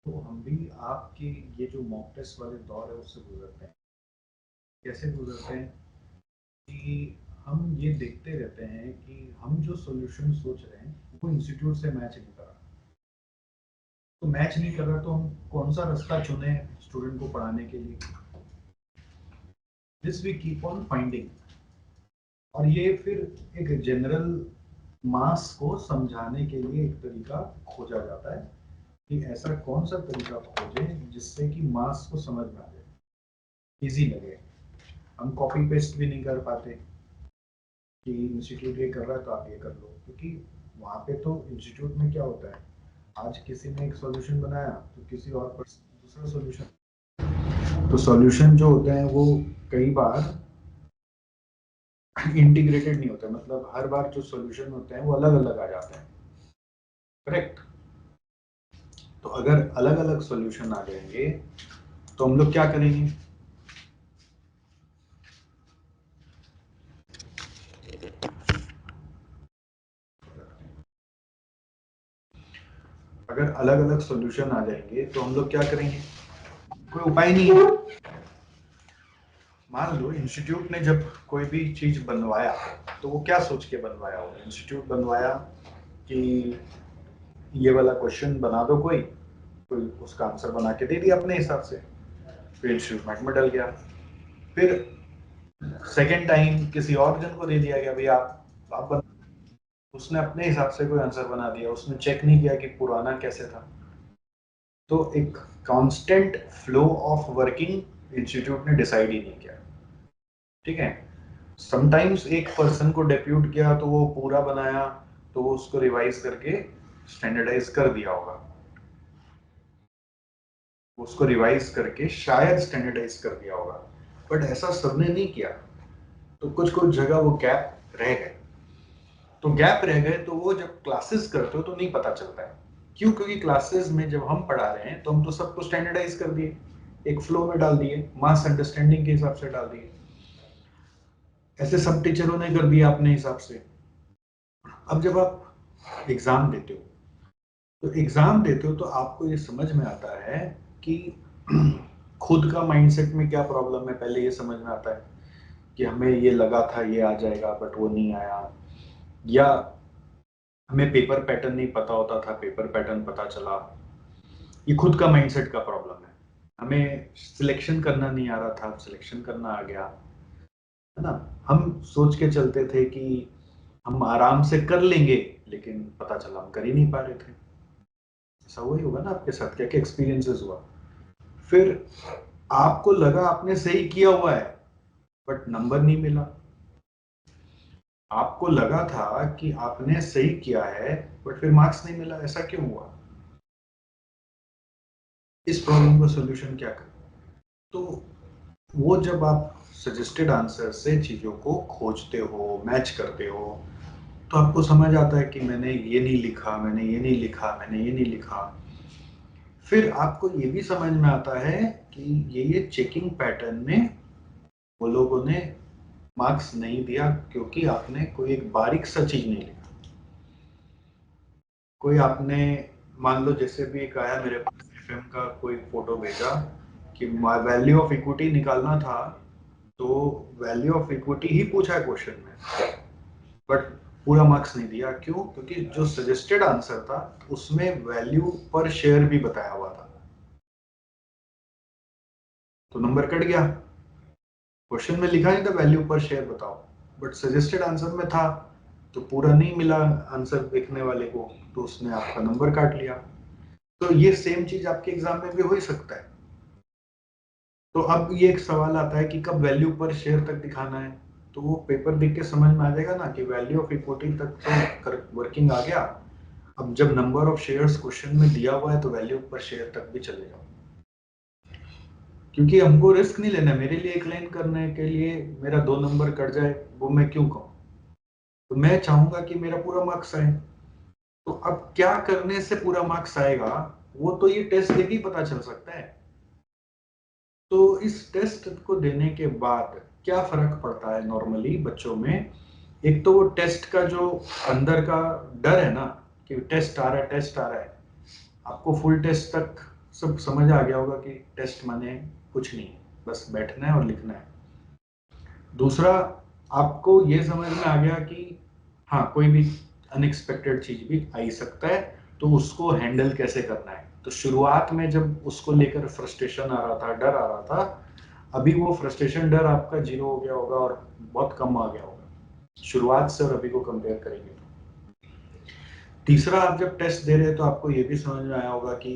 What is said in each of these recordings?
तो हम भी आपके ये जो मॉक टेस्ट वाले दौर है उससे गुजरते हैं। कैसे गुजरते हैं कि हम ये देखते रहते हैं कि हम जो सॉल्यूशन सोच रहे हैं वो इंस्टीट्यूट से मैच नहीं कर रहा। तो मैच नहीं कर रहा तो हम कौन सा रास्ता चुने स्टूडेंट को पढ़ाने के लिए। This we keep on finding. और ये फिर एक जनरल मास को समझाने के लिए एक तरीका खोजा जाता है कि ऐसा कौन सा तरीका खोजें जिससे कि मास को समझ में आ जाए, इजी लगे। हम कॉपी पेस्ट भी नहीं कर पाते कि इंस्टीट्यूट ये कर रहा है तो आप ये कर लो, क्योंकि वहाँ पे तो इंस्टीट्यूट में क्या होता है, आज किसी ने एक सॉल्यूशन बनाया तो किसी और पर्सन दूसरा सॉल्यूशन। तो सॉल्यूशन जो होते हैं वो कई बार इंटीग्रेटेड नहीं होता, मतलब हर बार जो सॉल्यूशन होते हैं वो अलग अलग आ जाते हैं। करेक्ट। तो अगर अलग अलग सॉल्यूशन आ जाएंगे तो हम लोग क्या करेंगे। अगर अलग अलग सॉल्यूशन आ जाएंगे तो हम लोग क्या करेंगे, कोई उपाय नहीं है। मान लो इंस्टीट्यूट ने जब कोई भी चीज बनवाया तो वो क्या सोच के बनवाया होगा। इंस्टीट्यूट बनवाया कि ये वाला क्वेश्चन बना दो, कोई उसका आंसर बना के दे दिया अपने हिसाब से, फिर इंस्टीट्यूट मैट में डल गया। फिर सेकेंड टाइम किसी और जन को दे दिया गया, भाई आप बना। उसने अपने हिसाब से कोई आंसर बना दिया, उसने चेक नहीं किया कि पुराना कैसे था। तो एक constant flow of working institute ने डिसाइड ही नहीं किया। ठीक है। समटाइम्स एक पर्सन को डेप्यूट किया तो वो पूरा बनाया, तो वो उसको रिवाइज करके स्टैंडर्डाइज कर दिया होगा, उसको रिवाइज करके शायद स्टैंडर्डाइज कर दिया होगा। बट ऐसा सबने नहीं किया, तो कुछ कुछ जगह वो गैप रह गए। तो गैप रह गए तो वो जब क्लासेस करते हो तो नहीं पता चलता है। क्यों? क्योंकि क्लासेस में जब हम पढ़ा रहे हैं तो हम तो सबको स्टैंडर्डाइज कर दिए, एक फ्लो में डाल दिए, मास अंडरस्टैंडिंग के हिसाब से डाल दिए। ऐसे सब टीचरों ने कर दिया अपने हिसाब से। अब जब आप एग्जाम देते हो तो एग्जाम देते हो तो आपको ये समझ में आता है कि खुद का माइंडसेट में क्या प्रॉब्लम है। पहले ये समझ में आता है कि हमें ये लगा था ये आ जाएगा बट वो नहीं आया, या हमें पेपर पैटर्न नहीं पता होता था, पेपर पैटर्न पता चला। ये खुद का माइंडसेट का प्रॉब्लम है। हमें सिलेक्शन करना नहीं आ रहा था, सिलेक्शन करना आ गया, है ना। हम सोच के चलते थे कि हम आराम से कर लेंगे, लेकिन पता चला हम कर ही नहीं पा रहे थे। ऐसा हुआ ही होगा ना आपके साथ, क्या क्या एक्सपीरियंसेस हुआ। फिर आपको लगा आपने सही किया हुआ है बट नंबर नहीं मिला। आपको लगा था कि आपने सही किया है बट फिर मार्क्स नहीं मिला। ऐसा क्यों हुआ? इस प्रॉब्लम का सॉल्यूशन क्या करें? तो वो जब आप सजेस्टेड आंसर से चीजों को खोजते हो, मैच करते हो, तो आपको समझ आता है कि मैंने ये नहीं लिखा, मैंने ये नहीं लिखा, मैंने ये नहीं लिखा। फिर आपको ये भी समझ में आता है कि ये चेकिंग पैटर्न में वो लोगों ने मार्क्स नहीं दिया क्योंकि आपने कोई एक बारीक सा चीज नहीं लिखा। कोई आपने, मान लो जैसे भी एक आया मेरे पास एफएम का कोई फोटो भेजा कि वैल्यू ऑफ इक्विटी निकालना था, तो वैल्यू ऑफ इक्विटी ही पूछा है क्वेश्चन में, बट पूरा मार्क्स नहीं दिया। क्यों? क्योंकि जो सजेस्टेड आंसर था उसमें वैल्यू पर शेयर भी बताया हुआ था, तो नंबर कट गया। क्वेश्चन में लिखा नहीं था वैल्यू पर शेयर बताओ, बट सजेस्टेड आंसर में था, तो पूरा नहीं मिला आंसर देखने वाले को, तो उसने आपका नंबर काट लिया। तो ये सेम चीज आपके एग्जाम में भी हो ही सकता है। तो अब ये एक सवाल आता है कि कब वैल्यू पर शेयर तक दिखाना है। तो वो पेपर देख के समझ में आ जाएगा ना कि वैल्यू ऑफ इक्विटी तक तो वर्किंग आ गया। अब जब नंबर ऑफ शेयर्स क्वेश्चन में दिया हुआ है तो वैल्यू पर शेयर तक भी चले जाओ, क्योंकि हमको रिस्क नहीं लेना। मेरे लिए एक लाइन करने के लिए मेरा 2 नंबर कट जाए, वो मैं क्यों कहूँ। तो मैं चाहूंगा कि मेरा पूरा मार्क्स आए। तो अब क्या करने से पूरा मार्क्स आएगा, वो तो ये टेस्ट देके ही पता चल सकता है। तो इस टेस्ट को देने के बाद क्या फर्क पड़ता है नॉर्मली बच्चों में। एक तो वो टेस्ट का जो अंदर का डर है ना, कि टेस्ट आ रहा है, टेस्ट आ रहा है। आपको फुल टेस्ट तक सब समझ आ गया होगा कि टेस्ट माने कुछ नहीं है, बस बैठना है और लिखना है। दूसरा, आपको ये समझ में आ गया कि हाँ, कोई भी अनएक्सपेक्टेड चीज भी आ ही सकता है, तो उसको हैंडल कैसे करना है। तो शुरुआत में जब उसको लेकर फ्रस्ट्रेशन आ रहा था, डर आ रहा था, अभी वो फ्रस्ट्रेशन डर आपका जीरो हो गया होगा और बहुत कम आ गया होगा शुरुआत से और अभी को कंपेयर करेंगे तो। तीसरा, आप जब टेस्ट दे रहे हैं तो आपको ये भी समझ में आया होगा कि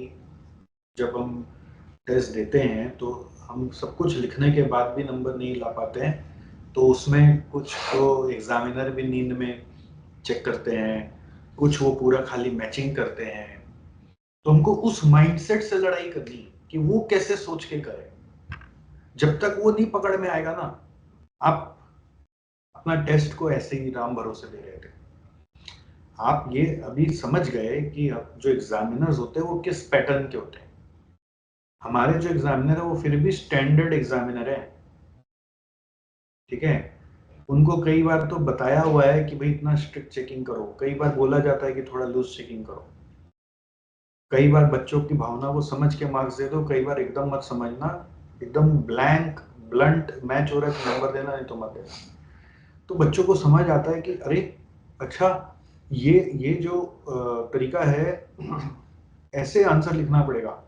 जब हम टेस्ट देते हैं तो हम सब कुछ लिखने के बाद भी नंबर नहीं ला पाते हैं, तो उसमें कुछ तो एग्जामिनर भी नींद में चेक करते हैं, कुछ वो पूरा खाली मैचिंग करते हैं। तो हमको उस माइंडसेट से लड़ाई करनी है कि वो कैसे सोच के करे। जब तक वो नहीं पकड़ में आएगा ना, आप अपना टेस्ट को ऐसे ही राम भरोसे दे रहे थे। आप ये अभी समझ गए कि अब जो एग्जामिनर्स होते हैं वो किस पैटर्न के होते हैं। हमारे जो एग्जामिनर है वो फिर भी स्टैंडर्ड एग्जामिनर है, ठीक है। उनको कई बार तो बताया हुआ है कि भाई इतना स्ट्रिक्ट चेकिंग करो, कई बार बोला जाता है कि थोड़ा लूज चेकिंग करो, कई बार बच्चों की भावना को समझ के मार्क्स दे दो, कई बार एकदम मत समझना, एकदम ब्लैंक ब्लंट मैच हो रहा है तो नंबर देना, नहीं तो मत देना। तो बच्चों को समझ आता है कि अरे अच्छा, ये जो तरीका है, ऐसे आंसर लिखना पड़ेगा,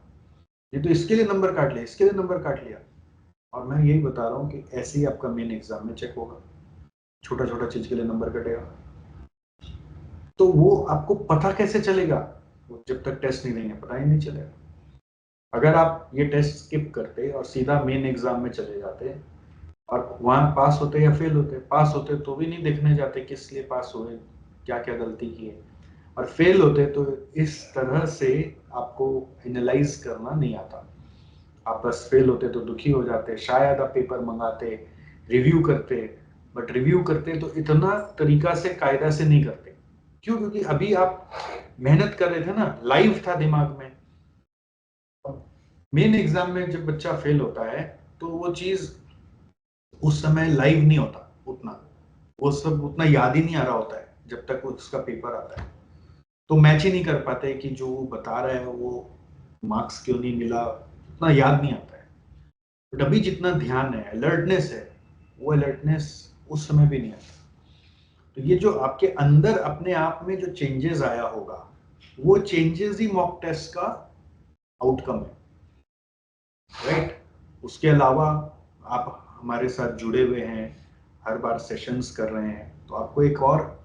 ये तो इसके लिए नंबर काट लिया, इसके लिए नंबर काट लिया। और मैं यही बता रहा हूँ कि ऐसे ही आपका मेन एग्जाम में चेक होगा, छोटा छोटा चीज के लिए नंबर कटेगा। तो वो आपको पता कैसे चलेगा, वो जब तक टेस्ट नहीं देंगे पता ही नहीं चलेगा। अगर आप ये टेस्ट स्किप करते और सीधा मेन एग्जाम में चले जाते और वहां पास होते या फेल होते, पास होते तो भी नहीं देखने जाते किस लिए पास हुए, क्या क्या गलती की है, और फेल होते तो इस तरह से आपको एनालाइज करना नहीं आता। आप बस फेल होते तो दुखी हो जाते, शायद आप पेपर मंगाते, रिव्यू करते, बट रिव्यू करते तो इतना तरीका से कायदा से नहीं करते। क्यों? क्योंकि अभी आप मेहनत कर रहे थे ना, लाइव था दिमाग में। मेन एग्जाम में जब बच्चा फेल होता है तो वो चीज उस समय लाइव नहीं होता उतना, वो सब उतना याद ही नहीं आ रहा होता है जब तक उसका पेपर आता है। तो मैच ही नहीं कर पाते कि जो वो बता रहा है वो मार्क्स क्यों नहीं मिला, उतना याद नहीं आता है। बट अभी जितना ध्यान है, अलर्टनेस है, वो अलर्टनेस उस समय भी नहीं आता। तो ये जो आपके अंदर अपने आप में जो चेंजेस आया होगा, वो चेंजेस ही मॉक टेस्ट का आउटकम है, राइट। उसके अलावा आप हमारे साथ जुड़े हुए हैं, हर बार सेशंस कर रहे हैं, तो आपको एक और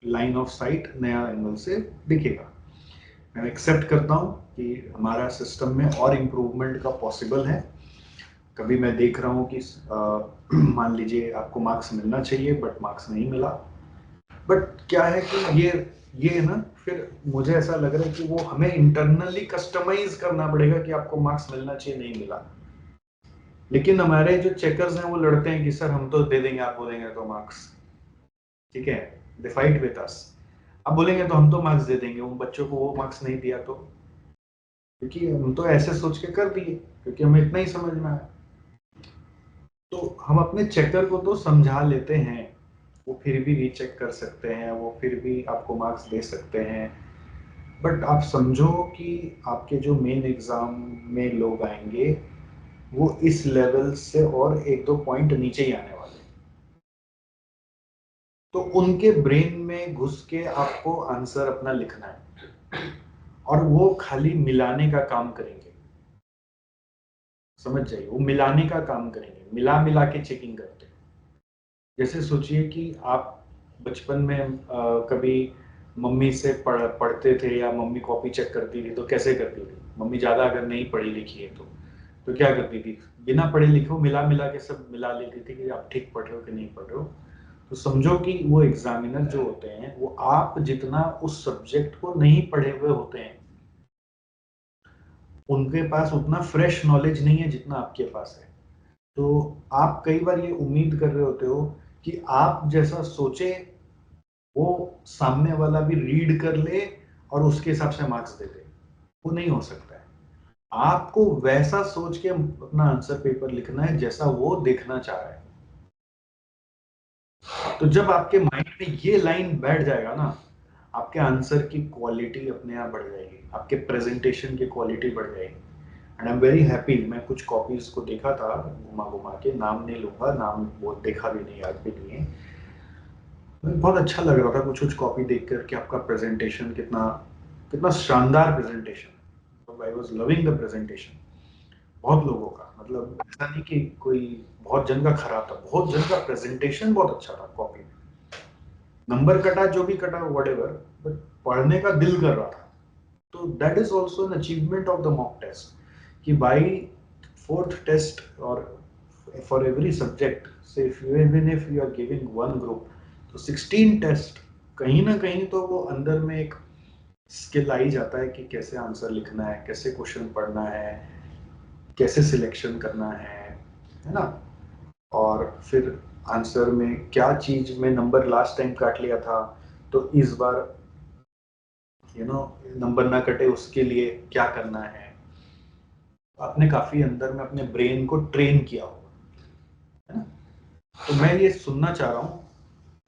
लाइन ऑफ साइट नया एंगल से दिखेगा। मैं एक्सेप्ट करता हूँ कि हमारा सिस्टम में और इम्प्रूवमेंट का पॉसिबल है। कभी मैं देख रहा हूँ कि मान लीजिए आपको मार्क्स मिलना चाहिए बट मार्क्स नहीं मिला, बट क्या है कि ये ना, फिर मुझे ऐसा लग रहा है कि वो हमें इंटरनली कस्टमाइज करना पड़ेगा कि आपको मार्क्स मिलना चाहिए, नहीं मिला। लेकिन हमारे जो चेकर्स हैं वो लड़ते हैं कि सर हम तो दे देंगे, आप बोलेंगे तो मार्क्स, ठीक है, दे फाइट विद अस। अब बोलेंगे तो हम तो मार्क्स दे देंगे, उन बच्चों को वो मार्क्स नहीं दिया तो, क्योंकि हम तो ऐसे सोच के कर दिए, क्योंकि हमें इतना ही समझ में आया। तो हम अपने चेकर को तो समझा लेते हैं, वो फिर भी रीचेक कर सकते हैं, वो फिर भी आपको मार्क्स दे सकते हैं। बट आप समझो कि आपके जो मेन एग्जाम में लोग आएंगे वो इस लेवल से और एक दो पॉइंट नीचे ही आने वाले, तो उनके ब्रेन में घुस के आपको आंसर अपना लिखना है और वो खाली मिलाने का काम करेंगे। समझ जाइए, वो मिलाने का काम करेंगे, मिला मिला के चेकिंग करते हैं। जैसे सोचिए कि आप बचपन में कभी मम्मी से पढ़ते थे या मम्मी कॉपी चेक करती थी, तो कैसे करती थी मम्मी? ज्यादा अगर नहीं पढ़ी लिखी है तो क्या करती थी? बिना पढ़े लिखे मिला मिला के सब मिला लेती थी कि आप ठीक पढ़ रहे हो कि नहीं पढ़ रहे हो। तो समझो कि वो एग्जामिनर जो होते हैं वो आप जितना उस सब्जेक्ट को नहीं पढ़े हुए होते हैं, उनके पास उतना फ्रेश नॉलेज नहीं है जितना आपके पास है। तो आप कई बार ये उम्मीद कर रहे होते हो कि आप जैसा सोचे वो सामने वाला भी रीड कर ले और उसके हिसाब से मार्क्स दे दे। वो नहीं हो सकता है। आपको वैसा सोच के अपना आंसर पेपर लिखना है जैसा वो देखना चाह रहा है। तो जब आपके माइंड में ये लाइन बैठ जाएगा ना, आपके आंसर की क्वालिटी अपने आप बढ़ जाएगी, आपके प्रेजेंटेशन की क्वालिटी बढ़ जाएगी। And I am very happy. मैं कुछ कॉपीज को देखा था घुमा घुमा के, नाम नहीं लूंगा, नाम वो देखा भी नहीं, याद भी नहीं है। बहुत अच्छा लग रहा था कुछ कुछ कॉपी देख कर कि आपका प्रेजेंटेशन कितना कितना शानदार प्रेजेंटेशन। तो I was loving the presentation. बहुत लोगों का, मतलब ऐसा नहीं कि कोई बहुत जन का खराब था, बहुत जन का प्रेजेंटेशन बहुत अच्छा था कॉपी में। नंबर कटा जो भी कटा व्हाटएवर, बट पढ़ने का दिल कर रहा था। तो that is also an achievement of the mock test कि बाई फोर्थ टेस्ट और फॉर एवरी सब्जेक्ट से even if you are giving one group, तो 16 टेस्ट कहीं ना कहीं तो वो अंदर में एक स्किल आ ही जाता है कि कैसे आंसर लिखना है, कैसे क्वेश्चन पढ़ना है, कैसे सिलेक्शन करना है ना। और फिर आंसर में क्या चीज में नंबर लास्ट टाइम काट लिया था, तो इस बार नंबर ना कटे उसके लिए क्या करना है। आपने काफी अंदर में अपने ब्रेन को ट्रेन किया होगा, है ना। तो मैं ये सुनना चाह रहा हूँ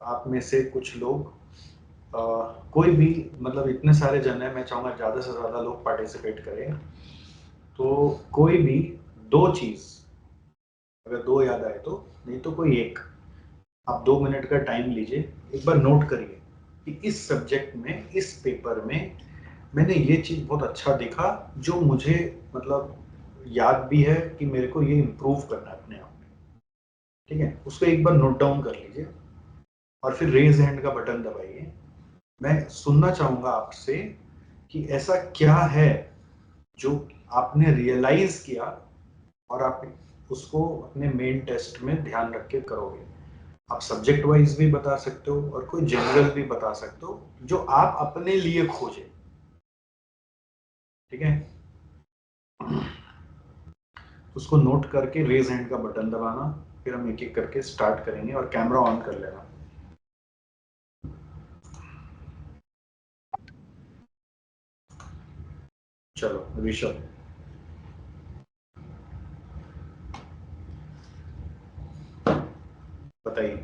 आप में से कुछ लोग, कोई भी, मतलब इतने सारे जन है, मैं चाहूंगा ज्यादा से ज्यादा लोग पार्टिसिपेट करें। तो कोई भी दो चीज, अगर दो याद आए तो, नहीं तो कोई एक, आप 2 मिनट का टाइम लीजिए, एक बार नोट करिए कि इस सब्जेक्ट में, इस पेपर में मैंने ये चीज बहुत अच्छा देखा, जो मुझे मतलब याद भी है कि मेरे को ये इम्प्रूव करना है अपने आप में। ठीक है, उसको एक बार नोट डाउन कर लीजिए और फिर रेज हैंड का बटन दबाइए। मैं सुनना चाहूंगा आपसे कि ऐसा क्या है जो आपने रियलाइज किया और आप उसको अपने मेन टेस्ट में ध्यान रख के करोगे। आप सब्जेक्ट वाइज भी बता सकते हो और कोई जनरल भी बता सकते हो जो आप अपने लिए खोजे। ठीक है, उसको नोट करके रेज हैंड का बटन दबाना, फिर हम एक एक करके स्टार्ट करेंगे और कैमरा ऑन कर लेना। चलो ऋषभ, बताइए।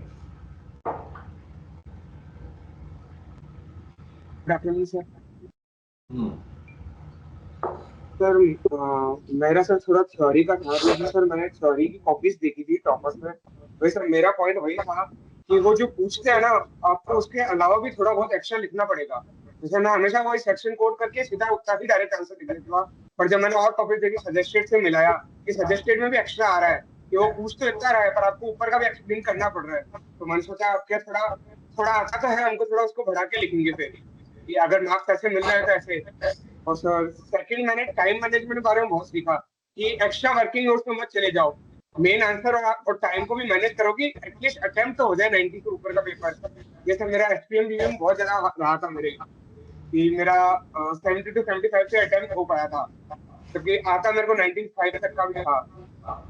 Good afternoon sir. Hmm. Sir मेरा सर थोड़ा थ्योरी का था, क्योंकि सर मैंने थ्योरी की कॉपीज देखी थी टॉपर्स में। वही सर मेरा पॉइंट वही था कि वो जो पूछते हैं ना, आपको उसके अलावा भी थोड़ा बहुत एक्स्ट्रा लिखना पड़ेगा। जैसे मैं हमेशा वही सेक्शन कोड करके सीधा उत्तर ही डायरेक्ट आंसर लिख देता था, पर जब मैंने और कॉपीज देखी सजेस्टेड से मिलाया कि सजेस्टेड में भी एक्स्ट्रा आ रहा है, कि वो पूछ तो इतना रहा है पर आपको ऊपर का भी एक्सप्लेन करना पड़ रहा है। तो मैंने सोचा आपके थोड़ा थोड़ा आता तो है, हमको थोड़ा उसको बढ़ा के लिखेंगे फिर, कि अगर मार्क्स ऐसे मिल रहे हैं तो ऐसे। और सर सेकंड, मैंने टाइम मैनेजमेंट के बारे में बहुत सीखा कि एक्स्ट्रा वर्किंग नोट्स में मत चले जाओ। मेन आंसर और टाइम को भी मैनेज करो कि एटलीस्ट अटेम्प्ट तो हो जाए 90 से ऊपर का पेपर। जैसे मेरा एसपीएम रिव्यू में बहुत ज्यादा रहा था मेरे, कि मेरा 70 to 75 से अटेम्प्ट हो पाया था, क्योंकि आता मेरे को 95 तक का भी था।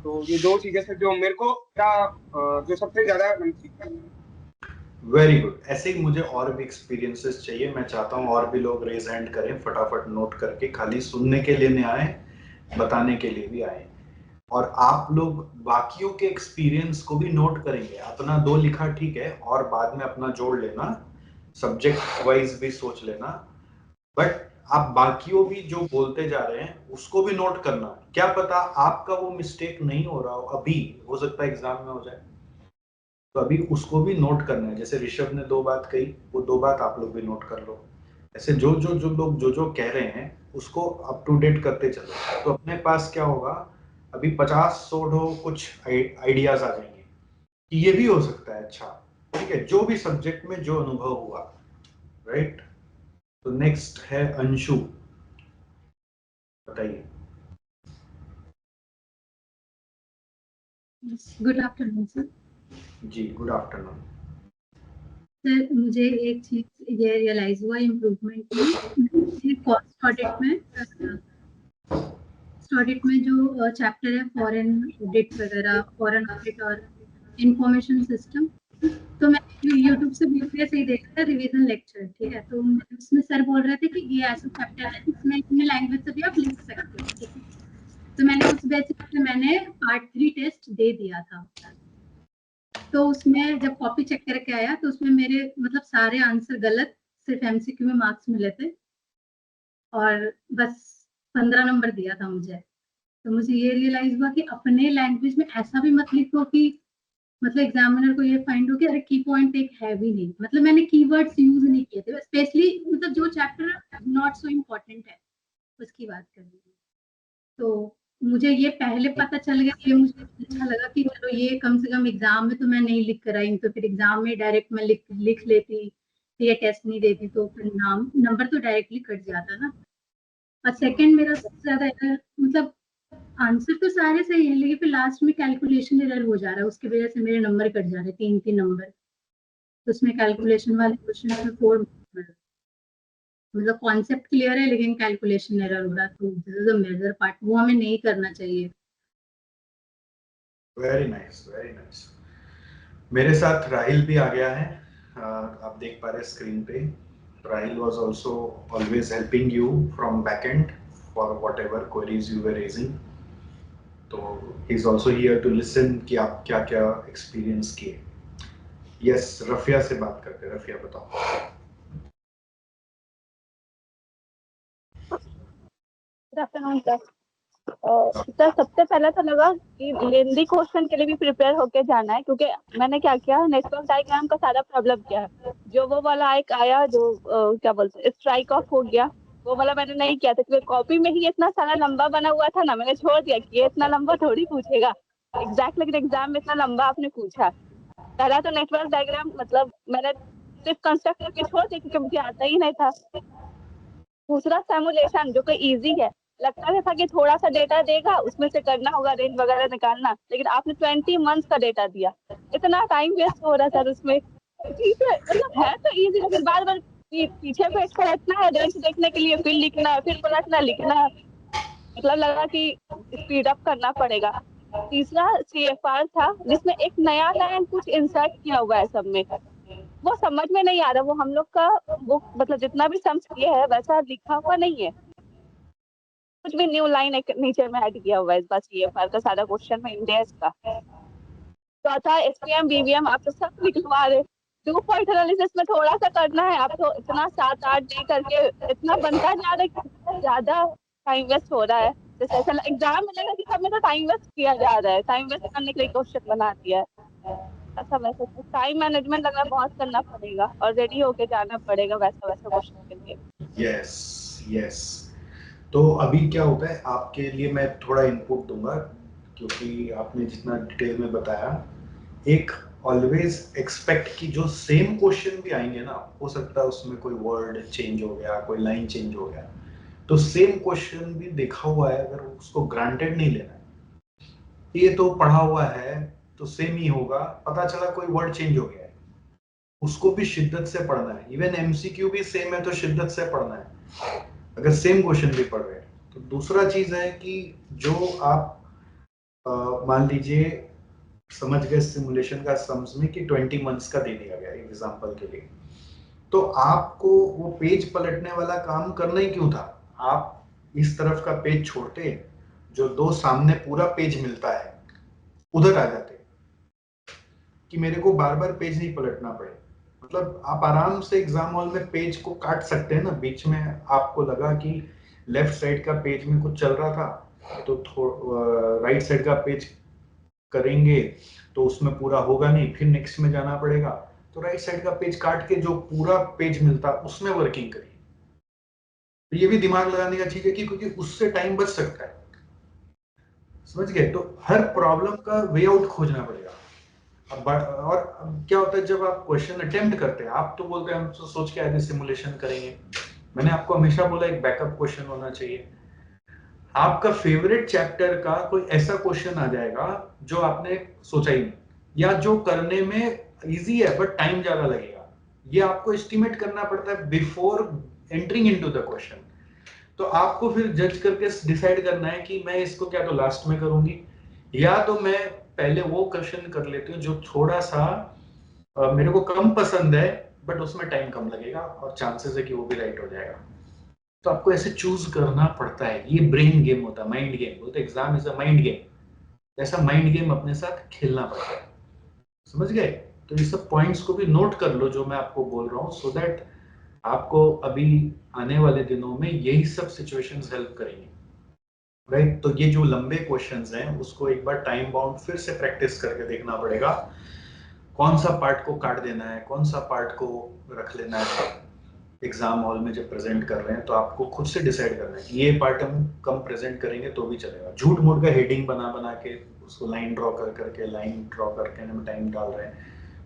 तो ये दो चीजें से जो मेरे को जो सबसे ज्यादा मैंने सीखा। Very good. ऐसे ही मुझे और भी एक्सपीरियंसेस चाहिए। मैं चाहता हूँ और भी लोग रेज हैंड करें, फटाफट नोट करके, खाली सुनने के लिए नहीं आए, बताने के लिए भी आए। और आप लोग बाकियों के एक्सपीरियंस को भी नोट करेंगे। अपना दो लिखा ठीक है, और बाद में अपना जोड़ लेना, सब्जेक्ट वाइज भी सोच लेना, बट आप बाकियों भी जो बोलते जा रहे हैं उसको भी नोट करना। क्या पता आपका वो मिस्टेक नहीं हो रहा हो, अभी हो सकता है एग्जाम में हो जाए, तो अभी उसको भी नोट करना है। जैसे ऋषभ ने दो बात कही, वो दो बात आप लोग भी नोट कर लो। ऐसे जो लोग जो कह रहे हैं उसको अप टू डेट करते चलो, तो अपने पास क्या होगा, अभी 50-100 कुछ आइडियाज आ जाएंगे कि ये भी हो सकता है। अच्छा ठीक है, जो भी सब्जेक्ट में जो अनुभव हुआ, राइट। तो नेक्स्ट है अंशु, बताइए। Good afternoon sir. जी गुड आफ्टरनून। सर मुझे एक चीज ये रियलाइज हुआ इम्प्रूवमेंट में, कॉस्ट ऑडिट में जो चैप्टर है फॉरेन ऑडिट वगैरह, फॉरेन ऑडिट और इंफॉर्मेशन सिस्टम, तो मैं यूट्यूब से बीपीएस ही देखा था रिवीजन लेक्चर, ठीक है। तो उसमें सर बोल रहे थे कि ये ऐसा चैप्टर है जिसमें अपने लैंग्वेज से भी आप लिख सकते हो, ठीक है। तो मैंने उस बेसिस पे मैंने पार्ट 3 टेस्ट दे दिया था। तो उसमें जब कॉपी चेक करके आया तो उसमें मेरे मतलब सारे आंसर गलत, सिर्फ एमसीक्यू में मार्क्स मिले थे और बस 15 नंबर दिया था मुझे। तो मुझे ये रियलाइज हुआ कि अपने लैंग्वेज में ऐसा भी मत लिखो कि मतलब एग्जामिनर को ये फाइंड हो कि अरे की पॉइंट एक है भी नहीं। मतलब मैंने कीवर्ड्स यूज नहीं किए थे, स्पेशली मतलब जो चैप्टर नॉट सो इम्पोर्टेंट है उसकी बात कर रही हूँ। तो मुझे ये पहले पता चल गया, ये मुझे अच्छा लगा कि चलो ये कम से कम एग्जाम में तो मैं नहीं लिख कर आई, तो फिर एग्जाम में डायरेक्ट मैं लिख लेती, ये टेस्ट नहीं देती तो फिर नंबर तो डायरेक्टली कट जाता ना। और सेकंड मेरा सबसे ज्यादा मतलब आंसर तो सारे सही है लेकिन फिर लास्ट में कैलकुलेशन एरर हो जा रहा है, उसकी वजह से मेरे नंबर कट जा रहे हैं 3 नंबर। तो उसमें कैलकुलेशन वाले क्वेश्चन में 4 मतलब कॉन्सेप्ट क्लियर है लेकिन कैलकुलेशन एरर हो रहा है, तो this is a major part, वो हमें नहीं करना चाहिए। Very nice, very nice. मेरे साथ राहिल भी आ गया है, आप देख पा रहे हैं स्क्रीन पे। Rahil was also always helping you from backend for whatever queries you were raising. तो he is also here to listen कि आप क्या क्या एक्सपीरियंस किए। यस, रफिया से बात करते हैं। रफिया बताओ। सर सबसे पहले तो लगा कि लेंदी क्वेश्चन के लिए भी प्रिपेयर होके जाना है, क्योंकि मैंने क्या किया, नेटवर्क डायग्राम का सारा प्रॉब्लम किया है। जो वो वाला एक आया जो क्या बोलते हैं स्ट्राइक ऑफ हो गया, वो वाला मैंने नहीं किया था क्योंकि कॉपी में ही इतना सारा लंबा बना हुआ था ना, मैंने छोड़ दिया कि ये इतना लंबा थोड़ी पूछेगा एग्जैक्ट, लेकिन एग्जाम में इतना लंबा आपने पूछा। पहला तो नेटवर्क डायग्राम मतलब मैंने सिर्फ कंस्ट्रक्ट करके छोड़ दिया क्योंकि मुझे आता ही नहीं था। दूसरा सिमुलेशन जो कि इजी है, लगता था कि थोड़ा सा डेटा देगा उसमें से करना होगा रेंज वगैरह निकालना, लेकिन आपने 20 मंथ्स का डेटा दिया, इतना टाइम वेस्ट हो रहा सर उसमें। ठीक है मतलब है तो इजी, लेकिन बार बार पीछे बैठ कर इतना है रेंज देखने के लिए, फिर लिखना है, फिर पलटना लिखना है, मतलब लगा कि स्पीड अप करना पड़ेगा। तीसरा CFR था जिसमें एक नया लाइन कुछ इंसर्ट किया हुआ है सब में, वो समझ में नहीं आ रहा, वो हम लोग का वो मतलब जितना भी सम्स किया है वैसा लिखा हुआ नहीं है, कुछ भी न्यू लाइन एक नीचे में ऐड किया हुआ है इस बार CFR का सारा क्वेश्चन में इंडेक्स का। चौथा SPM BVM आप तो सब लिखवा रहे, 2 पॉइंट एनालिसिस में थोड़ा सा करना है, आप तो इतना 7-8 डे करके इतना बनता जा रहा है कि ज्यादा टाइम वेस्ट हो रहा है। जैसे ऐसा एग्जाम में लगा कि सब में तो टाइम वेस्ट किया जा रहा है, टाइम वेस्ट करने के लिए क्वेश्चन बना दिया है। ऐसा वैसा टाइम मैनेजमेंट लग रहा है बहुत करना पड़ेगा और रेडी होके जाना पड़ेगा वैसा वैसा क्वेश्चन के लिए। Yes yes. तो अभी क्या होता है आपके लिए, मैं थोड़ा इनपुट दूंगा क्योंकि आपने जितना डिटेल में बताया, एक ऑलवेज एक्सपेक्ट कि जो सेम क्वेश्चन भी आएंगे ना, हो सकता है उसमें कोई वर्ड चेंज हो गया, कोई लाइन चेंज हो गया, तो सेम क्वेश्चन भी देखा हुआ है, अगर उसको ग्रांटेड नहीं लेना है, ये तो पढ़ा हुआ है तो सेम ही होगा, पता चला कोई वर्ड चेंज हो गया है, उसको भी शिद्दत से पढ़ना है। इवन MCQ भी सेम है तो शिद्दत से पढ़ना है अगर सेम क्वेश्चन भी पढ़ रहे हैं। तो दूसरा चीज है कि जो आप मान लीजिए समझ गए सिमुलेशन का सम्स में कि 20 मंथ्स का दे दिया गया एग्जांपल के लिए, तो आपको वो पेज पलटने वाला काम करना ही क्यों था? आप इस तरफ का पेज छोड़ते, जो 2 सामने पूरा पेज मिलता है उधर आ जाते कि मेरे को बार बार पेज नहीं पलटना पड़े। मतलब आप आराम से एग्जाम हॉल में पेज को काट सकते हैं ना, बीच में आपको लगा कि लेफ्ट साइड का पेज में कुछ चल रहा था तो राइट साइड का पेज करेंगे तो उसमें पूरा होगा नहीं, फिर नेक्स्ट में जाना पड़ेगा, तो राइट साइड का पेज काट के जो पूरा पेज मिलता उसमें वर्किंग करिए। तो ये भी दिमाग लगाने का चीज है कि क्योंकि उससे टाइम बच सकता है, समझ गए? तो हर प्रॉब्लम का वे आउट खोजना पड़ेगा। और क्या होता है जब आप क्वेश्चन अटेम्प्ट करते हैं, आप तो बोलते हैं हम तो सोच के आए सिमुलेशन करेंगे, मैंने आपको हमेशा बोला एक बैकअप क्वेश्चन होना चाहिए। आपका फेवरेट चैप्टर का कोई ऐसा क्वेश्चन आ जाएगा जो आपने सोचा ही नहीं, या जो करने में इजी है बट टाइम ज्यादा लगेगा, ये आपको एस्टिमेट करना पड़ता है before entering into the question. तो आपको फिर जज करके डिसाइड करना है कि मैं इसको क्या तो लास्ट में करूंगी, या तो मैं पहले वो क्वेश्चन कर लेती हूँ जो थोड़ा सा मेरे को कम पसंद है बट उसमें टाइम कम लगेगा और चांसेस है कि वो भी राइट हो जाएगा। तो आपको ऐसे चूज करना पड़ता है, ये ब्रेन गेम होता है, माइंड गेम बोलते, exam is a mind game. ऐसा माइंड गेम अपने साथ खेलना पड़ता है, समझ गए? तो ये सब पॉइंट्स को भी नोट कर लो जो मैं आपको बोल रहा हूँ, सो दैट आपको अभी आने वाले दिनों में यही सब सिचुएशंस हेल्प करेंगी, राइट? तो ये जो लंबे क्वेश्चंस हैं उसको एक बार टाइम बाउंड फिर से प्रैक्टिस करके देखना पड़ेगा, कौन सा पार्ट को काट देना है, कौन सा पार्ट को रख लेना है। एग्जाम हॉल में जब प्रेजेंट कर रहे हैं तो आपको खुद से डिसाइड करना है कि ये पार्ट हम कम प्रेजेंट करेंगे तो भी चलेगा। झूठ मूठ का हेडिंग बना बना के उसको लाइन ड्रॉ करके में टाइम डाल रहे हैं,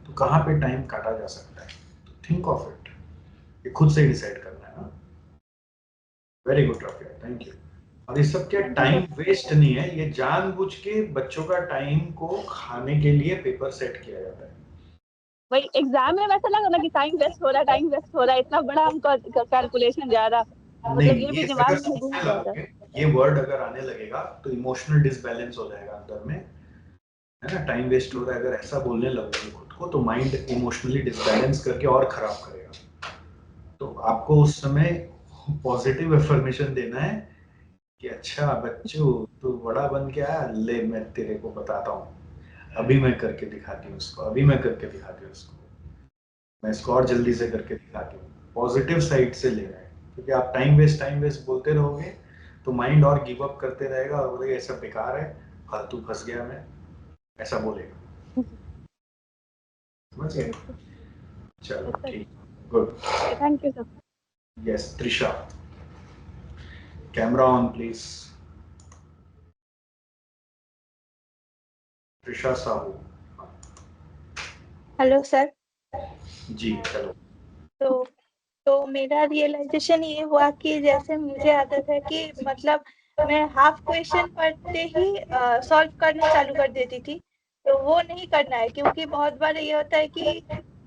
तो कहाँ पे टाइम काटा जा सकता है? तो थिंक ऑफ इट, ये खुद से ही डिसाइड करना है ना। Very good Rafia, thank you. और ये सब क्या टाइम वेस्ट नहीं है, ये जानबूझ के बच्चों का टाइम को खाने के लिए पेपर सेट किया जाता है। वही एग्जाम में वैसा लगा ना कि टाइम वेस्ट हो रहा है, इतना बड़ा हमको कैलकुलेशन जा रहा, मतलब ये भी दिमाग में घूम जा रहा। ये वर्ड अगर आने लगेगा तो इमोशनल डिसबैलेंस हो जाएगा अंदर में, है ना। टाइम वेस्ट हो रहा है, अगर ऐसा बोलने लगोगे खुद को तो माइंड इमोशनली डिसबैलेंस करके और खराब करेगा। तो आपको उस समय पॉजिटिव अफर्मेशन देना है कि अच्छा बच्चों तू बड़ा बन के आया, ले मैं तेरे को बताता हूँ, अभी मैं करके दिखाती हूँ उसको, अभी मैं करके दिखाती हूँ उसको, मैं इसको और जल्दी से करके दिखाती हूँ। पॉजिटिव साइड से ले रहा है, क्योंकि आप टाइम वेस्ट बोलते रहोगे तो माइंड और गिव अप करते रहेगा और बोलेगा ये सब बेकार है, फालतू फंस गया मैं, ऐसा बोलेगा। समझ गए? चलो ठीक, good, thank you sir. Yes Trisha, camera on please. Trisha Sahu. Hello sir. जी हेलो। तो मेरा रियलाइजेशन ये हुआ कि जैसे मुझे आदत है कि मतलब मैं हाफ क्वेश्चन पढ़ते ही सॉल्व करना चालू कर देती थी, तो वो नहीं करना है, क्योंकि बहुत बार ये होता है कि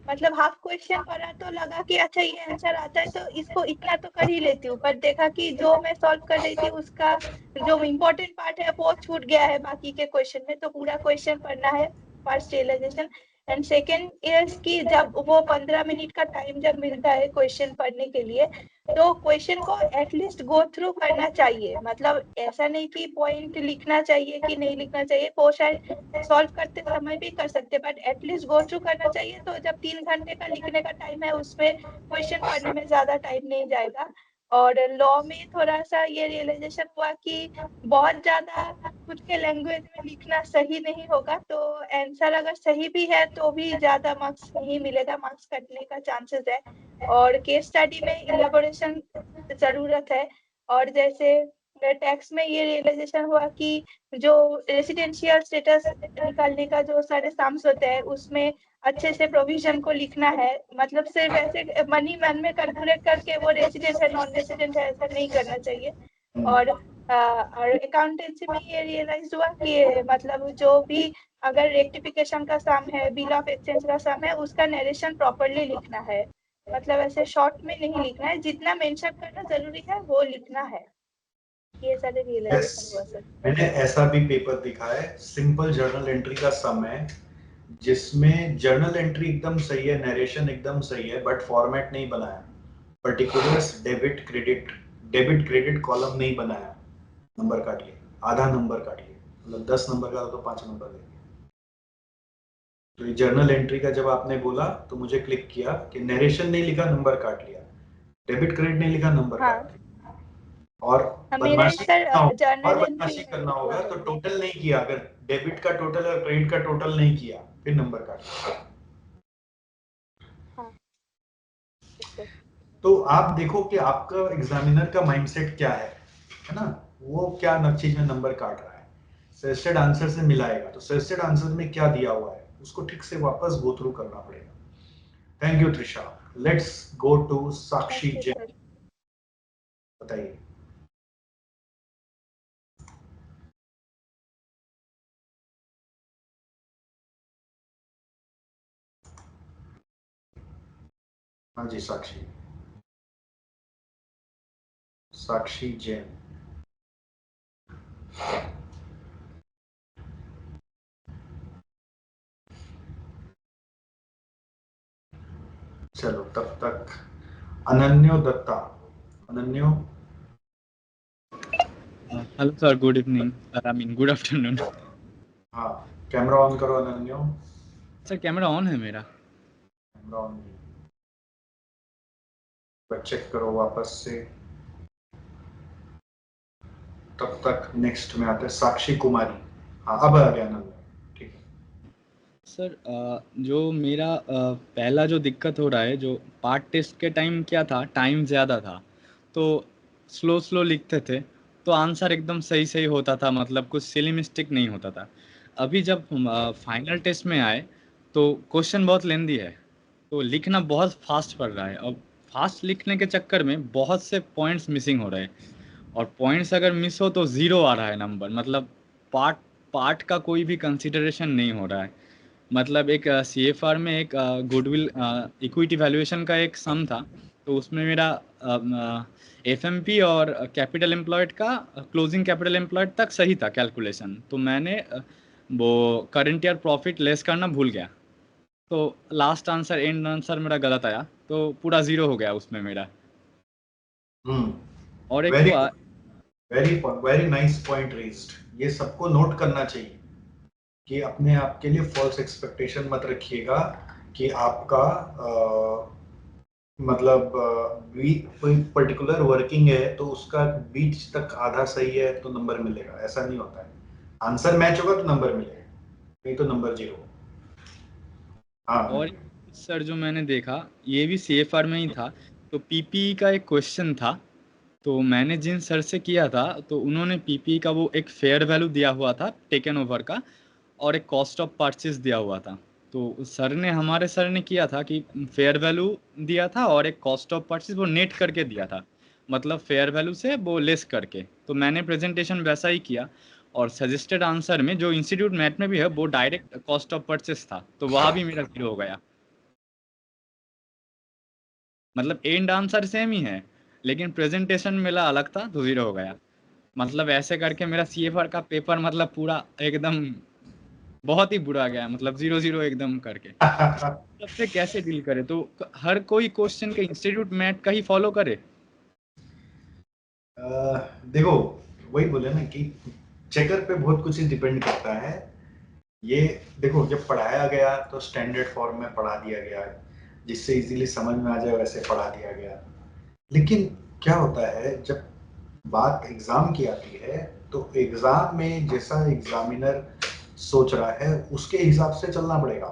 मतलब हाफ क्वेश्चन पढ़ा तो लगा कि अच्छा ये आंसर आता है तो इसको इतना तो कर ही लेती हूँ, पर देखा कि जो मैं सॉल्व कर रही थी उसका जो इम्पोर्टेंट पार्ट है वो छूट गया है बाकी के क्वेश्चन में, तो पूरा क्वेश्चन पढ़ना है। First realisation. And second is कि जब वो 15 मिनट का टाइम जब मिलता है क्वेश्चन पढ़ने के लिए, तो क्वेश्चन को एटलीस्ट गो थ्रू करना चाहिए। मतलब ऐसा नहीं कि पॉइंट लिखना चाहिए कि नहीं लिखना चाहिए, वो शायद सॉल्व करते समय भी कर सकते, बट एटलीस्ट गो थ्रू करना चाहिए। तो जब 3 घंटे का लिखने का टाइम है उसमें क्वेश्चन पढ़ने में ज्यादा टाइम नहीं जाएगा। और लॉ में थोड़ा सा ये रियलाइजेशन हुआ कि बहुत ज्यादा खुद के लैंग्वेज में लिखना सही नहीं होगा, तो आंसर अगर सही भी है तो भी ज्यादा मार्क्स नहीं मिलेगा, मार्क्स कटने का चांसेस है। और केस स्टडी में इलेबोरेशन जरूरत है। और जैसे टैक्स में ये रियलाइजेशन हुआ कि जो रेसिडेंशियल स्टेटस निकालने का जो सारे साम्स होते हैं उसमें अच्छे से प्रोविजन को लिखना है। मतलब सिर्फ ऐसे मनी मन में कैलकुलेट करके वो रेसिडेंट है नॉन रेसिडेंट है ऐसा नहीं करना चाहिए। और अकाउंटेंसी में ये रियलाइज हुआ कि मतलब जो भी अगर रेक्टिफिकेशन का सम है, बिल ऑफ एक्सचेंज का सम है, उसका नरेशन प्रॉपर्ली लिखना है। मतलब ऐसे शॉर्ट में नहीं लिखना है, जितना मेंशन करना जरूरी है वो लिखना है। ये सारे रियलाइजेशन हुआ सर। मैंने ऐसा भी पेपर दिखा है, सिंपल जर्नल एंट्री का सम है जिसमें जर्नल एंट्री एकदम सही है, नरेशन एकदम सही है, बट फॉर्मेट नहीं बनाया, पर्टिकुलर्स डेबिट क्रेडिट कॉलम नहीं बनाया, नंबर काट लिए, आधा नंबर काट लिए, मतलब 10 नंबर का तो 5 नंबर दे दिया। तो ये जर्नल एंट्री का जब आपने बोला तो मुझे क्लिक किया कि नरेशन नहीं लिखा, नंबर काट लिया, डेबिट क्रेडिट नहीं लिखा, नंबर काट लिया। और बदमाशी करना होगा तो टोटल नहीं किया, अगर डेबिट का टोटल और क्रेडिट का टोटल नहीं किया फिर नंबर काट लिया। तो आप देखो कि आपका एग्जामिनर का माइंडसेट क्या है ना, वो क्या चीज में नंबर काट रहा है, सजेस्टेड आंसर से मिलाएगा, तो सजेस्टेड आंसर में क्या दिया हुआ है उसको ठीक से वापस गो थ्रू करना पड़ेगा। Thank you Trisha. Let's go to Sakshi Jain, बताइए। हाँ जी साक्षी, साक्षी जैन। चलो तब तक Ananyo Datta, Ananyo. Hello sir, good evening, I mean good afternoon. हाँ कैमरा ऑन करो अनन्यो। सर कैमरा ऑन है मेरा। कैमरा ऑन नहीं, चेक करो वापस से। तब तक नेक्स्ट में आते हैं साक्षी कुमारी। हाँ अब आ गया नंबर, ठीक है। सर जो मेरा पहला जो दिक्कत हो रहा है, जो पार्ट टेस्ट के टाइम क्या था, टाइम ज़्यादा था तो स्लो स्लो लिखते थे तो आंसर एकदम सही सही होता था, मतलब कुछ सिली मिस्टेक नहीं होता था। अभी जब फाइनल टेस्ट में आए तो क्वेश्चन बहुत लेंदी है तो लिखना बहुत फास्ट पड़ रहा है, और फास्ट लिखने के चक्कर में बहुत से पॉइंट्स मिसिंग हो रहे हैं, और पॉइंट्स अगर मिस हो तो ज़ीरो आ रहा है नंबर, मतलब पार्ट पार्ट का कोई भी कंसिडरेशन नहीं हो रहा है। मतलब एक CFR में एक गुडविल इक्विटी वैल्यूएशन का एक सम था, तो उसमें मेरा FMP और कैपिटल एम्प्लॉयड का क्लोजिंग कैपिटल एम्प्लॉयड तक सही था कैलकुलेशन, तो मैंने वो करंट ईयर प्रॉफिट लेस करना भूल गया, तो लास्ट आंसर एंड आंसर मेरा गलत आया, तो पूरा ज़ीरो हो गया उसमें मेरा। और एक वेरी हुआ वेरी नाइस पॉइंट रेज्ड। ये सबको नोट करना चाहिए कि अपने आप के लिए फॉल्स एक्सपेक्टेशन मत रखिएगा कि आपका मतलब कोई पर्टिकुलर वर्किंग है तो उसका बीच तक आधा सही है तो नंबर मिलेगा, ऐसा नहीं होता है। आंसर मैच होगा तो नंबर मिलेगा, नहीं तो नंबर 0। हाँ और सर जो मैंने देखा ये भी CFR में ही था, तो PPE का एक क्वेश्चन था, तो मैंने जिन सर से किया था तो उन्होंने PPE का वो एक फेयर वैल्यू दिया हुआ था टेकन ओवर का, और एक कॉस्ट ऑफ परचेज दिया हुआ था। तो हमारे सर ने किया था कि फेयर वैल्यू दिया था और एक कॉस्ट ऑफ परचेज वो नेट करके दिया था, मतलब फेयर वैल्यू से वो लेस करके, तो मैंने प्रेजेंटेशन वैसा ही किया। और सजेस्टेड आंसर में जो इंस्टीट्यूट मैथ में भी है वो डायरेक्ट कॉस्ट ऑफ परचेज था, तो वहाँ भी मेरा 0 हो गया। मतलब एंड आंसर सेम ही है लेकिन प्रेजेंटेशन मेरा अलग था तो 0 हो गया। मतलब ऐसे करके मेरा CFR का पेपर मतलब पूरा एकदम बहुत ही बुरा गया, मतलब 0-0 एकदम करके। सबसे कैसे डील करे, तो हर कोई क्वेश्चन के इंस्टीट्यूट मैथ का ही फॉलो करे। देखो वही बोले ना कि चेकर पे बहुत कुछ डिपेंड करता है। ये देखो जब पढ़ाया गया तो स्टैंडर्ड फॉर्म में पढ़ा दिया गया, जिससे इजीली समझ में आ जाए वैसे पढ़ा दिया गया। लेकिन क्या होता है जब बात एग्जाम की आती है तो एग्जाम में जैसा एग्जामिनर सोच रहा है उसके हिसाब से चलना पड़ेगा।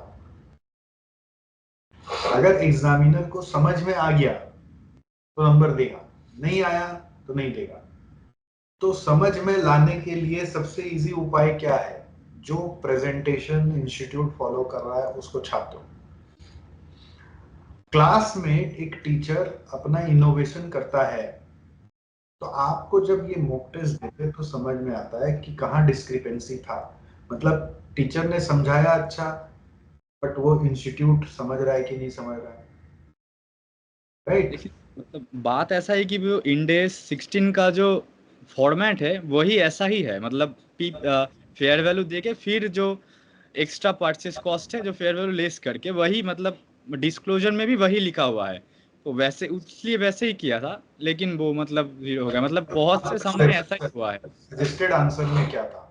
अगर एग्जामिनर को समझ में आ गया तो नंबर देगा, नहीं आया तो नहीं देगा। तो समझ में लाने के लिए सबसे इजी उपाय क्या है? जो प्रेजेंटेशन इंस्टीट्यूट फॉलो कर रहा है उसको छाप दो। क्लास में एक टीचर अपना इनोवेशन करता है तो आपको जब ये मॉक टेस्ट देते तो समझ में आता है कि कहाँ डिस्क्रिपेंसी था। मतलब टीचर ने समझाया अच्छा, बट वो इंस्टीट्यूट समझ रहा है कि नहीं समझ रहा है, राइट? देखिए मतलब बात ऐसा है कि वो इंडेस 16 का जो फॉर्मेट है वही ऐसा ही है, मतलब फेयर वैल्यू देके फिर जो एक्स्ट्रा परचेस कॉस्ट है जो फेयर वैल्यू लेस करके वही, मतलब डिस्क्लोजर में भी वही लिखा हुआ है, तो वैसे इसलिए वैसे ही किया था, लेकिन वो मतलब 0 हो गया, मतलब बहुत से सामने ऐसा ही हुआ है। सजेस्टेड आंसर में क्या था?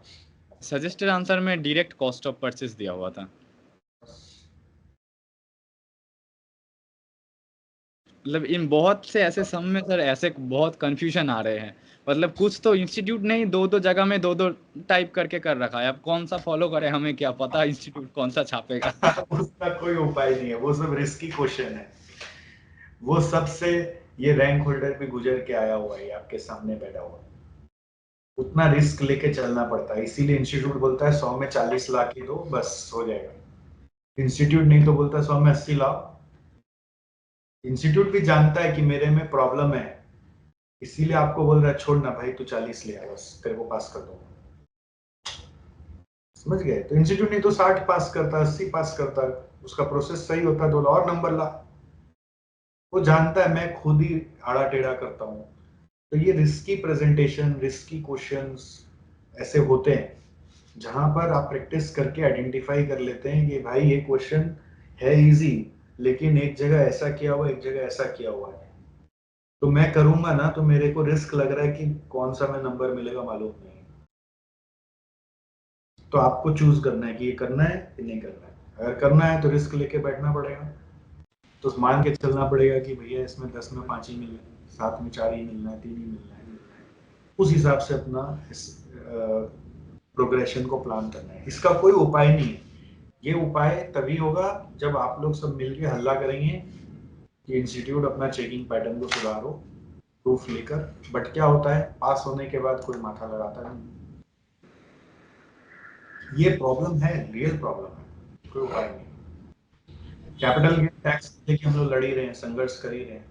सजेस्टेड आंसर में डायरेक्ट कॉस्ट ऑफ परचेस दिया हुआ था। मतलब इन बहुत से ऐसे सम में सर ऐसे बहुत कंफ्यूजन आ रहे हैं, मतलब कुछ तो इंस्टीट्यूट ने ही दो दो जगह में दो दो टाइप करके कर रखा है, अब कौन सा फॉलो करे हमें क्या पता इंस्टीट्यूट कौन सा छापेगा। उसका कोई उपाय नहीं है, वो सब रिस्की क्वेश्चन है। वो सबसे ये रैंक होल्डर भी गुजर के आया हुआ है, आपके सामने बैठा हुआ है। उतना रिस्क लेके चलना पड़ता है, इसीलिए इंस्टीट्यूट बोलता है 100 में 40 लाख ही दो बस हो जाएगा। इंस्टीट्यूट नहीं तो बोलता 100 में 80 लाख। इंस्टीट्यूट भी जानता है कि मेरे में प्रॉब्लम है, इसीलिए आपको बोल रहा है छोड़ ना भाई तू 40 ले आ, बस तेरे को पास कर दूंगा। समझ गए? तो इंस्टीट्यूट नहीं तो 60 पास करता, 80 पास करता, उसका प्रोसेस सही होता तो और नंबर ला। वो जानता है मैं खुद ही आड़ा टेढ़ा करता हूँ। तो ये रिस्की प्रेजेंटेशन, रिस्की क्वेश्चंस ऐसे होते हैं जहां पर आप प्रैक्टिस करके आइडेंटिफाई कर लेते हैं कि भाई ये क्वेश्चन है इजी, लेकिन एक जगह ऐसा किया हुआ, एक जगह ऐसा किया हुआ है, तो मैं करूंगा ना तो मेरे को रिस्क लग रहा है कि कौन सा में नंबर मिलेगा मालूम नहीं। तो आपको चूज करना है कि ये करना है कि नहीं करना है। अगर करना है तो रिस्क लेके बैठना पड़ेगा। तो मान के चलना पड़ेगा कि भैया इसमें 10 में 5 ही मिलना है, 7 में 4 ही मिलना है, 3 ही मिलना है। उस हिसाब से अपना इस प्रोग्रेशन को प्लान करना है। इसका कोई उपाय नहीं है। ये उपाय तभी होगा जब आप लोग सब मिलके हल्ला करेंगे कि इंस्टीट्यूट अपना चेकिंग पैटर्न को सुधारो, प्रूफ लेकर। बट क्या होता है, पास होने के बाद कोई माथा लगाता नहीं। ये प्रॉब्लम है, रियल प्रॉब्लम है, कोई उपाय नहीं। कैपिटल गेन टैक्स लेके हम लोग लड़ ही रहे हैं, संघर्ष कर ही रहे हैं।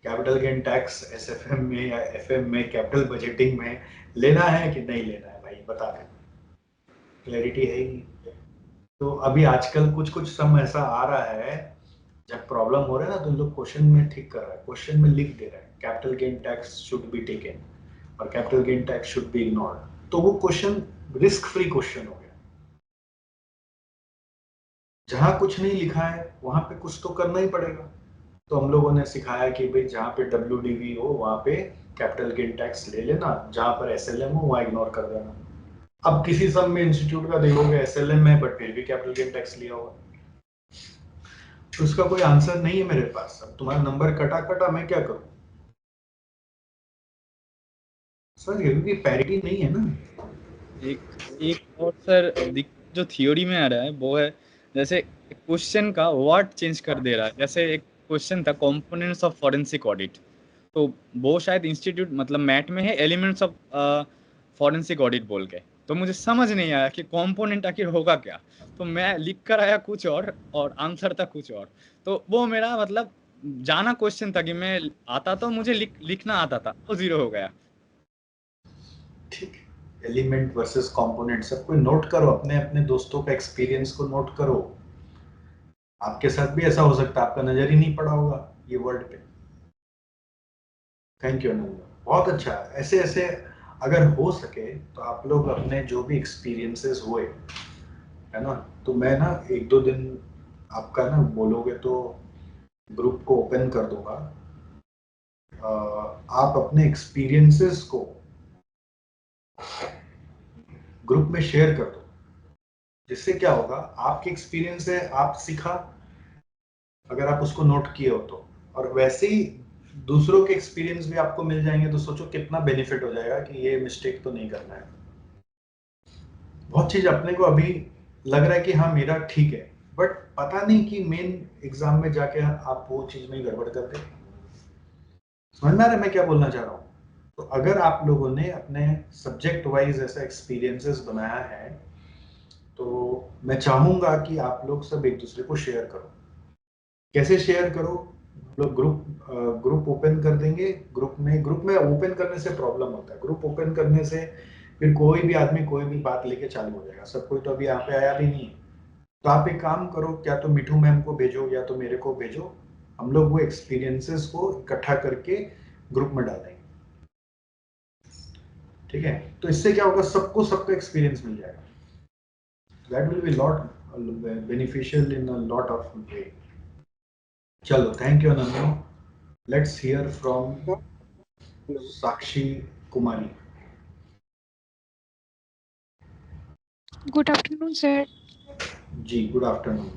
कैपिटल गेन टैक्स एसएफएम में या एफएम में, कैपिटल बजटिंग में लेना है कि नहीं लेना है, भाई बता दें। क्लैरिटी है ही नहीं। तो अभी आजकल कुछ कुछ सम ऐसा आ रहा है, जब प्रॉब्लम हो रहा है ना, तो लोग क्वेश्चन में ठीक कर रहा है, क्वेश्चन में लिख दे रहा है capital gain tax should be taken और capital gain tax should be ignored. तो वो क्वेश्चन रिस्क फ्री क्वेश्चन हो गया। जहां कुछ नहीं लिखा है वहां पे कुछ तो करना ही पड़ेगा। तो हम लोगों ने सिखाया कि भाई जहां पे WDV हो वहां पे कैपिटल गेन टैक्स ले लेना, जहां पर SLM हो वहां इग्नोर कर देना। अब किसी सम में इंस्टीट्यूट का देखोगे SLM है बट फिर भी कैपिटल गेन टैक्स लिया होगा, तो उसका कोई आंसर नहीं है मेरे पास। अब तुम्हारा नंबर कटा कटा, मैं क्या करूं सर, ये भी पैरिटी नहीं है ना। एक और सर जो थ्योरी में आ रहा है वो है, जैसे क्वेश्चन का वर्ड चेंज कर दे रहा है। जैसे एक क्वेश्चन था कंपोनेंट्स ऑफ फॉरेंसिक ऑडिट, तो वो शायद इंस्टीट्यूट मतलब मैट में है एलिमेंट्स ऑफ फॉरेंसिक ऑडिट बोल के। तो मुझे समझ नहीं आया कि कंपोनेंट आखिर होगा क्या, तो मैं लिख कर आया कुछ और आंसर था कुछ और। तो वो मेरा मतलब जाना क्वेश्चन था कि मैं आता तो मुझे लिखना आता था, वो 0 हो गया। ठीक, एलिमेंट वर्सेस कंपोनेंट सबको नोट करो, अपने अपने दोस्तों का एक्सपीरियंस को नोट करो। आपके साथ भी ऐसा हो सकता है, आपका नजर ही नहीं पड़ा होगा ये वर्ड पे। थैंक यू अनंत, बहुत अच्छा। ऐसे ऐसे अगर हो सके तो आप लोग अपने जो भी एक्सपीरियंसेस हुए है ना, तो मैं ना 1-2 दिन आपका ना बोलोगे तो ग्रुप को ओपन कर दूंगा। आप अपने एक्सपीरियंसेस को ग्रुप में शेयर कर दो, जिससे क्या होगा, आपके एक्सपीरियंस है, आप सीखा, अगर आप उसको नोट किए हो तो, और वैसे ही दूसरों के एक्सपीरियंस भी आपको मिल जाएंगे, तो सोचो कितना बेनिफिट हो जाएगा कि ये मिस्टेक तो नहीं करना है। बहुत चीज अपने को अभी लग रहा है कि हाँ मेरा ठीक है, बट पता नहीं कि मेन एग्जाम में जाके आप वो चीज में गड़बड़ कर दे। समझ में आ रहा है मैं क्या बोलना चाह रहा हूँ? तो अगर आप लोगों ने अपने सब्जेक्ट वाइज ऐसा एक्सपीरियंसेस बनाया है, तो मैं चाहूंगा कि आप लोग सब एक दूसरे को शेयर करो। कैसे शेयर करो? लोग ग्रुप ओपन कर देंगे। ग्रुप में ओपन करने से प्रॉब्लम होता है, ग्रुप ओपन करने से फिर कोई भी आदमी कोई भी बात लेके चालू हो जाएगा। सब कोई तो अभी यहाँ पे आया भी नहीं है। तो आप एक काम करो, क्या तो मिठू मैम को भेजो या तो मेरे को भेजो, हम लोग वो एक्सपीरियंसेस को इकट्ठा करके ग्रुप में डाल देंगे। ठीक है, तो इससे क्या होगा, सबको सबका एक्सपीरियंस मिल जाएगा। That will be lot beneficial in a lot of way. चलो, thank you Ananya. Let's hear from Sakshi Kumari. Good afternoon sir. जी गुड आफ्टरनून।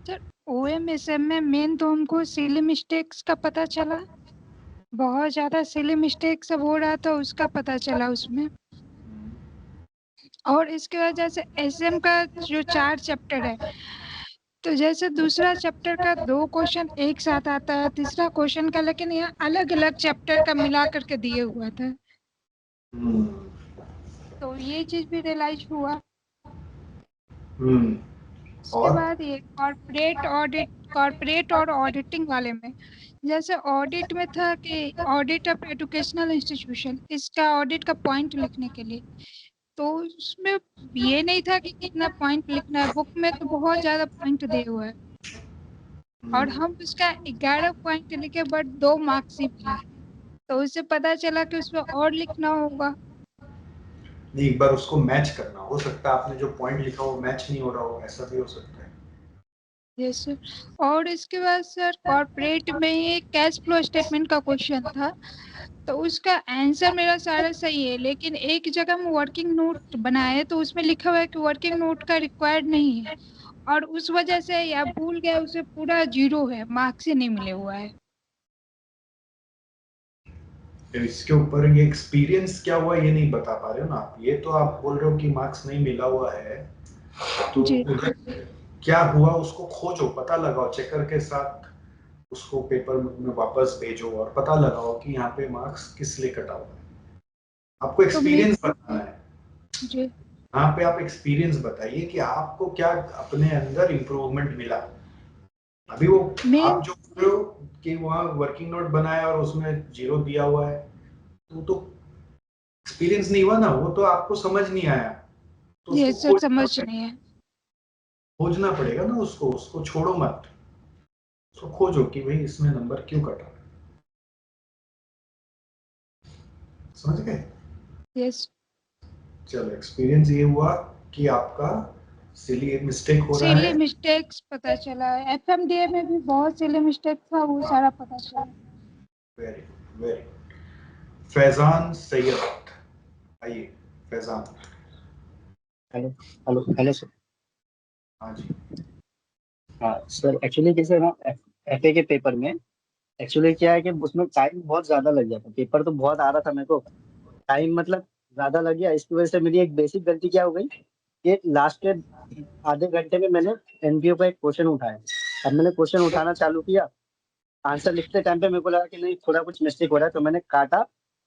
सर OMSM में मेन तो हमको सिली मिस्टेक्स का पता चला, बहुत ज्यादा सिली मिस्टेक सब हो रहा था उसका पता चला उसमें। और इसके बाद जैसे SM का जो 4 चैप्टर है, तो जैसे दूसरा चैप्टर का 2 क्वेश्चन एक साथ आता है, तीसरा क्वेश्चन का, लेकिन यहाँ अलग अलग चैप्टर का मिला करके दिए हुआ था। तो ये चीज भी रियलाइज हुआ। उसके बाद ये कॉर्पोरेट और ऑडिटिंग वाले में, जैसे ऑडिट में था कि ऑडिट ऑफ एजुकेशनल इंस्टीट्यूशन, इसका ऑडिट का पॉइंट लिखने के लिए, तो उसमें ये नहीं था कि कितना पॉइंट लिखना है। बुक में तो बहुत ज्यादा पॉइंट दिए हुआ है और हम उसका 11 पॉइंट लिखे बट 2 मार्क्स ही मिला। तो उससे पता चला कि उसमें और लिखना होगा। नहीं, एक बार उसको मैच करना, हो सकता है आपने जो पॉइंट लिखा हो मैच नहीं हो रहा हो, ऐसा भी हो सकता है। Yes sir. और इसके बाद सर कॉर्पोरेट में ही कैश फ्लो स्टेटमेंट का क्वेश्चन था, तो उसका आंसर मेरा सारा सही है, लेकिन एक जगह में वर्किंग नोट बनाए तो उसमें लिखा हुआ है कि वर्किंग नोट का रिक्वायर्ड नहीं है, और उस वजह से या भूल गया, उसे पूरा 0 है, मार्क्स ही नहीं मिले हुआ है। इसके ऊपर ये एक्सपीरियंस क्या हुआ ये नहीं बता पा रहे हो ना आप। ये तो आप बोल रहे हो कि मार्क्स नहीं मिला हुआ है, तो जी। उधर क्या हुआ उसको खोजो, पता लगाओ, चेकर के साथ उसको पेपर में वापस भेजो और पता लगाओ कि यहाँ पे मार्क्स किस लिए कटा हुआ है। आपको तो मैं एक्सपीरियंस बताना है। जी यहाँ पे आप एक्सपीरियंस बताइए कि आपको क्या अपने अंदर इम्प्रूवमेंट मिला। अभी वो मैं आप जो बोल रहे हो कि वहाँ वर्किंग नोट बनाया और उसमें 0 दिया हुआ है, तो एक्सपीरियंस नहीं हुआ ना, वो तो आपको समझ नहीं आया, तो ये उसको सर समझ नहीं है। खोजना पड़ेगा ना, उसको छोड़ो मत, उसको खोजो कि भाई इसमें नंबर क्यों कटा। समझ गए? यस। चलो, एक्सपीरियंस ये हुआ कि आपका सिली मिस्टेक हो रहा सिली है। मिस्टेक्स पता चला, एफएमडीए में भी बहुत सिली मिस्टेक था, वो सारा पता चला। Very good, very good. Faizan Syed, आइए Faizan. Hello hello hello sir. हाँ जी। हाँ सर, एक्चुअली जैसे ना एफए के पेपर में एक्चुअली क्या है कि उसमें टाइम बहुत ज्यादा लग जाता, पेपर तो बहुत आ रहा था मेरे को, टाइम मतलब ज्यादा लग गया। इसकी वजह से मेरी एक बेसिक गलती क्या हो गई कि लास्ट के आधे घंटे में मैंने एनपीओ का एक क्वेश्चन उठाया। अब मैंने क्वेश्चन उठाना चालू किया, आंसर लिखते टाइम पे मेरे को लगा कि नहीं थोड़ा कुछ मिस्टेक हो रहा है, तो मैंने काटा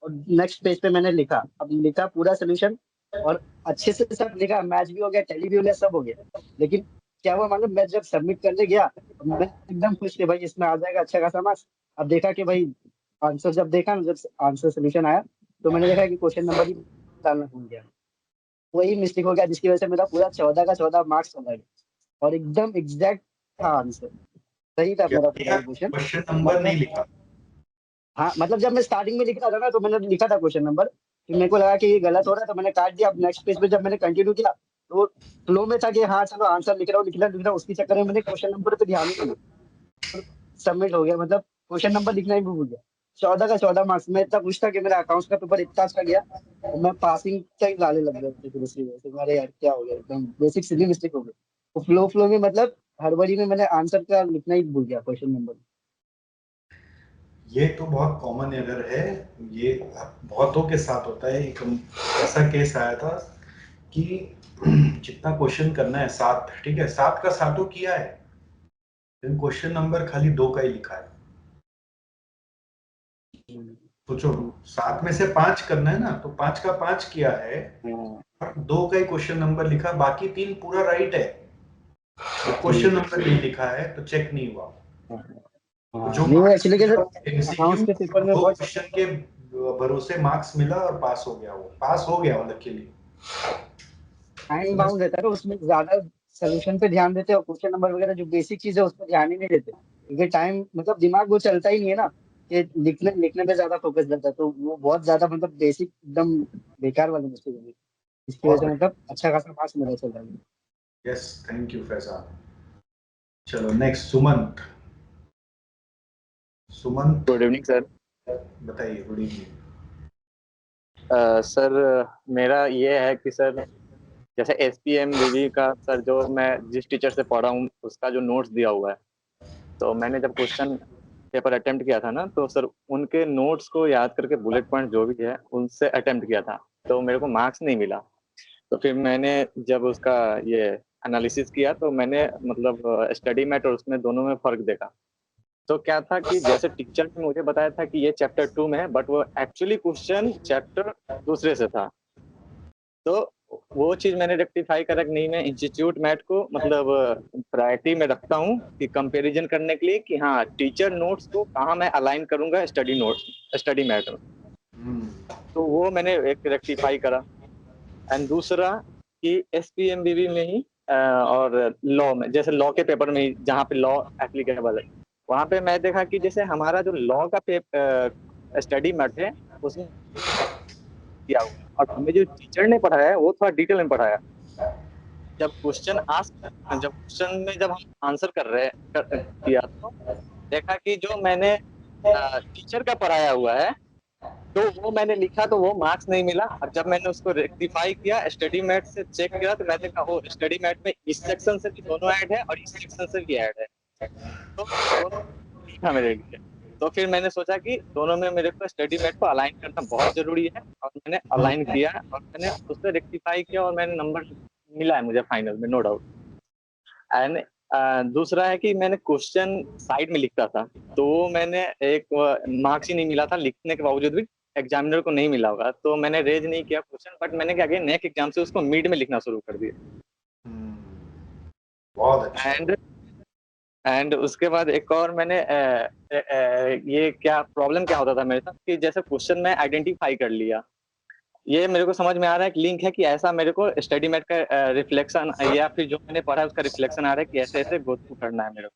और नेक्स्ट पेज पे मैंने लिखा। अब लिखा पूरा सोल्यूशन और अच्छे से सब लिखा, मैच भी हो गया, टैली भी हो गया, सब हो गया। लेकिन क्या हुआ मालूम, मैं जब सबमिट करने गया तो मैं एकदम खुश कि भाई इसमें आ जाएगा अच्छा खासा मार्क्स। अब देखा कि भाई आंसर जब देखा ना, जब आंसर सोल्यूशन आया तो मैंने देखा कि क्वेश्चन नंबर ही डालना भूल गया। वही मिस्टेक हो गया जिसकी वजह से मेरा पूरा 14 का 14 मार्क्स चला गया और एकदम एग्जैक्ट था आंसर, सही था क्या मेरा पूरा किया? क्वेश्चन। क्वेश्चन नंबर नहीं मतलब लिखा? हाँ, मतलब जब मैं स्टार्टिंग में लिख रहा था ना तो मैंने लिखा था क्वेश्चन नंबर, फिर मेरे को लगा कि ये गलत हो रहा है तो मैंने काट दिया। अब नेक्स्ट पेज पे जब मैंने कंटिन्यू किया तो फ्लो में था कि हाँ चलो आंसर लिख रहा हूँ, उसके चक्कर में मैंने क्वेश्चन नंबर पे ध्यान ही नहीं दिया, सबमिट हो गया। मतलब क्वेश्चन नंबर लिखना ही भूल गया। 14 का 14 मार्क्स में इतना खुश था कि मेरा अकाउंट्स का पेपर इतना अच्छा गया और मैं पासिंग तक लाने लग गया फिर उसकी वजह से। अरे यार क्या हो गया, एकदम बेसिक सिली मिस्टेक हो गई। तो फ्लो में मतलब हड़बड़ी में मैंने आंसर का लिखना ही भूल गया क्वेश्चन नंबर। ये तो बहुत कॉमन एरर है, ये बहुतों के साथ होता है। एक ऐसा केस आया था कि जितना क्वेश्चन करना है 7, ठीक है, 7 का 7 किया है, लेकिन क्वेश्चन नंबर खाली 2 का ही लिखा है। सोचो, 7 में से 5 करना है ना, तो 5 का 5 किया है और 2 का ही क्वेश्चन नंबर लिखा, बाकी 3 पूरा राइट है, क्वेश्चन नंबर नहीं लिखा है तो चेक नहीं हुआ। तो जो नहीं वो मार्क्स एक्चुअली मिला कैसे एमसीक्यू अकाउंट्स के पेपर में 2 बहुत क्वेश्चन के भरोसे मार्क्स मिला और पास हो गया, वो पास हो गया मतलब के लिए। टाइम बाउंड रहता है ना, उसमें ज्यादा सोल्यूशन पे ध्यान देते हैं और क्वेश्चन नंबर वगैरह जो बेसिक चीज है उस पर ध्यान ही नहीं देते, क्योंकि टाइम मतलब दिमाग वो चलता ही नहीं है ना, कि लिखने लिखने पे ज्यादा फोकस रहता है, तो वो बहुत ज्यादा मतलब बेसिक एकदम बेकार वाली मिस्टेक होगी, इसकी वजह बहुत से बढ़िया। मतलब अच्छा खासा मार्क्स मिला चल रहा है। Yes, thank you Faizan. चलो next Sumant. Sumant good evening sir. बताइए। Good evening. सर मेरा ये है कि सर जैसे SPMVV का सर जो मैं जिस टीचर से पढ़ा हूँ उसका जो नोट्स दिया हुआ है, तो मैंने जब क्वेश्चन पेपर अटेम्प्ट किया था ना तो सर उनके नोट्स को याद करके बुलेट पॉइंट जो भी है उनसे अटेम्प्ट किया था, तो मेरे को मार्क्स नहीं मिला। तो फिर मैंने जब उसका ये एनालिसिस किया तो मैंने मतलब स्टडी मैट और उसमें दोनों में फर्क देखा। तो क्या था कि जैसे टीचर ने मुझे बताया था कि ये चैप्टर 2 में है, बट वो एक्चुअली क्वेश्चन चैप्टर दूसरे से था। तो वो चीज मैंने रेक्टिफाई करा कि नहीं, मैं इंस्टीट्यूट मैट को मतलब प्रायोरिटी में रखता हूँ कि कंपैरिजन करने के लिए कि हाँ टीचर नोट्स को कहाँ मैं अलाइन करूंगा स्टडी मैट में। तो वो मैंने एक रेक्टिफाई करा। एंड दूसरा कि SPMVV में ही और लॉ में, जैसे लॉ के पेपर में ही जहाँ पे लॉ एप्लीकेबल है, वहां पे मैं देखा कि जैसे हमारा जो लॉ का स्टडी मैट है उसमें किया हुआ है और हमें जो टीचर ने पढ़ाया है वो थोड़ा डिटेल में पढ़ाया। जब क्वेश्चन में जब हम आंसर किया तो देखा कि जो मैंने टीचर का पढ़ाया हुआ है तो वो मैंने लिखा तो वो मार्क्स नहीं मिला। और जब मैंने उसको रेक्टिफाई किया, स्टडी मैट से चेक किया, तो मैंने कहा ओ स्टडी मैट में इस सेक्शन से भी दोनों ऐड है और इस सेक्शन से भी ऐड है, तो दोनों ठीक था मेरे लिए। तो फिर मैंने सोचा कि दोनों में मेरे को स्टडी मैट को अलाइन करना बहुत जरूरी है, और मैंने अलाइन किया और मैंने उससे रेक्टिफाई किया और मैंने नंबर मिला है मुझे फाइनल में, नो डाउट। एंड दूसरा है कि मैंने क्वेश्चन साइड में लिखता था, तो वो मैंने एक मार्क्स ही नहीं मिला था लिखने के बावजूद भी, एग्जामिनर को नहीं मिला होगा, तो मैंने रेज नहीं किया क्वेश्चन, बट मैंने क्या किया नेक्स्ट एग्जाम से उसको मिड में लिखना शुरू कर दिया। बहुत अच्छा। एंड उसके बाद एक और मैंने ये क्या प्रॉब्लम क्या होता था मेरे साथ कि जैसे क्वेश्चन में आइडेंटिफाई कर लिया, ये मेरे को समझ में आ रहा है एक लिंक है कि ऐसा मेरे को स्टडी मैट का रिफ्लेक्शन या फिर जो मैंने पढ़ा है उसका रिफ्लेक्शन आ रहा है कि ऐसे ऐसे गो थ्रू करना है मेरे को।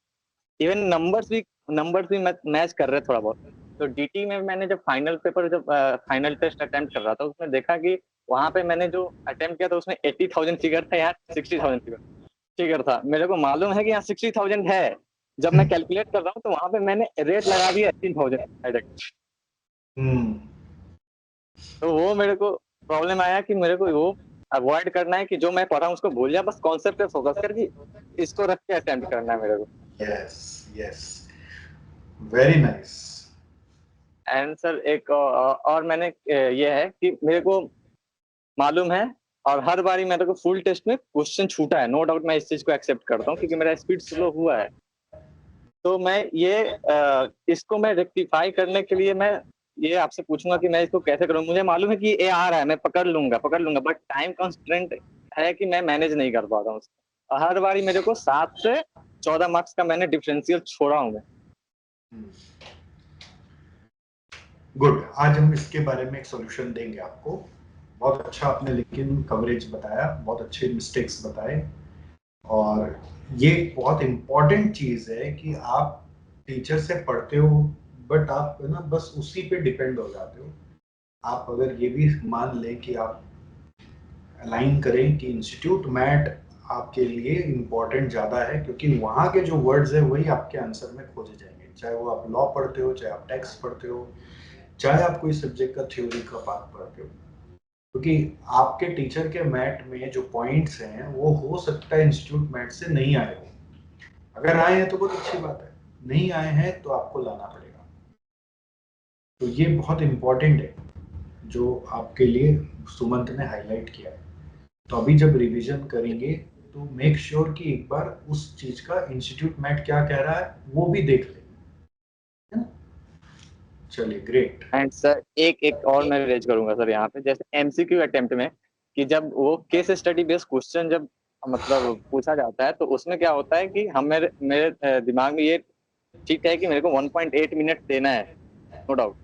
इवन नंबर्स भी मैच कर रहे हैं थोड़ा बहुत। तो डीटी में मैंने जब फाइनल टेस्ट अटेम्प्ट कर रहा था, उसमें देखा कि वहां पे मैंने जो अटेम्प्ट किया था उसमें 80,000 फिगर था, यहाँ 60,000 फिगर था। मेरे को मालूम है कि यहाँ 60,000 है, जब मैं कैलकुलेट कर रहा हूँ तो वहां पे मैंने रेट लगा दिया 18,000 डायरेक्ट। तो वो मेरे को प्रॉब्लम आया कि मेरे को वो अवॉइड करना है कि जो मैं पढ़ा हूँ उसको भूल जाए, बस कॉन्सेप्ट पे फोकस करके इसको रख के अटेम्प्ट करना है मेरे को। Yes very nice. And sir एक और मैंने ये है कि मेरे को मालूम है और हर बारी मेरे को फुल टेस्ट में क्वेश्चन छूटा है, नो डाउट मैं इस चीज को एक्सेप्ट करता हूँ क्योंकि मेरा स्पीड स्लो हुआ है। तो मैं ये इसको मैं रेक्टिफाई करने के लिए मैं ये आपसे पूछूंगा कि मैं इसको कैसे करूँ। मुझे मालूम है कि ये आ रहा है, मैं पकड़ लूंगा, बट टाइम कंस्ट्रेंट है कि मैं मैनेज नहीं कर पाता हूँ उसको। हर बारी मेरे को 7 से 14 मार्क्स का मैंने डिफरेंशियल छोड़ा हूँ मैं। गुड, आज हम इसके बारे में एक सॉल्यूशन देंगे आपको। बहुत अच्छा आपने लेकिन कवरेज बताया, बहुत अच्छे मिस्टेक्स बताए, और ये बहुत इम्पोर्टेंट चीज है कि आप टीचर से पढ़ते हो बट आप ना बस उसी पे डिपेंड हो जाते हो। आप अगर ये भी मान लें कि आप अलाइन करें कि इंस्टीट्यूट मैट आपके लिए इम्पोर्टेंट ज़्यादा है, क्योंकि वहाँ के जो वर्ड्स है वही आपके आंसर में खोजे जाएंगे, चाहे वो आप लॉ पढ़ते हो, चाहे आप टैक्स पढ़ते हो, चाहे आप कोई सब्जेक्ट का थ्योरी का पार्ट पढ़ते हो। क्योंकि आपके टीचर के मैट में जो पॉइंट्स हैं वो हो सकता है इंस्टीट्यूट मैट से नहीं आए हो। अगर आए हैं तो बहुत अच्छी बात है, नहीं आए हैं तो आपको लाना पड़ेगा। तो ये बहुत इम्पोर्टेंट है जो आपके लिए सुमंत ने हाईलाइट किया है। तो अभी जब रिवीजन करेंगे तो मेक श्योर कि एक बार उस चीज का इंस्टीट्यूट मैट क्या कह रहा है वो भी देख ले। चलिए ग्रेट। एंड सर एक और मैं रेज करूंगा सर यहाँ पे, जैसे एमसीक्यू अटेम्प्ट में कि जब वो केस स्टडी बेस्ड क्वेश्चन जब मतलब पूछा जाता है तो उसमें क्या होता है कि हम मेरे दिमाग में ये ठीक है कि मेरे को 1.8 मिनट देना है, नो डाउट।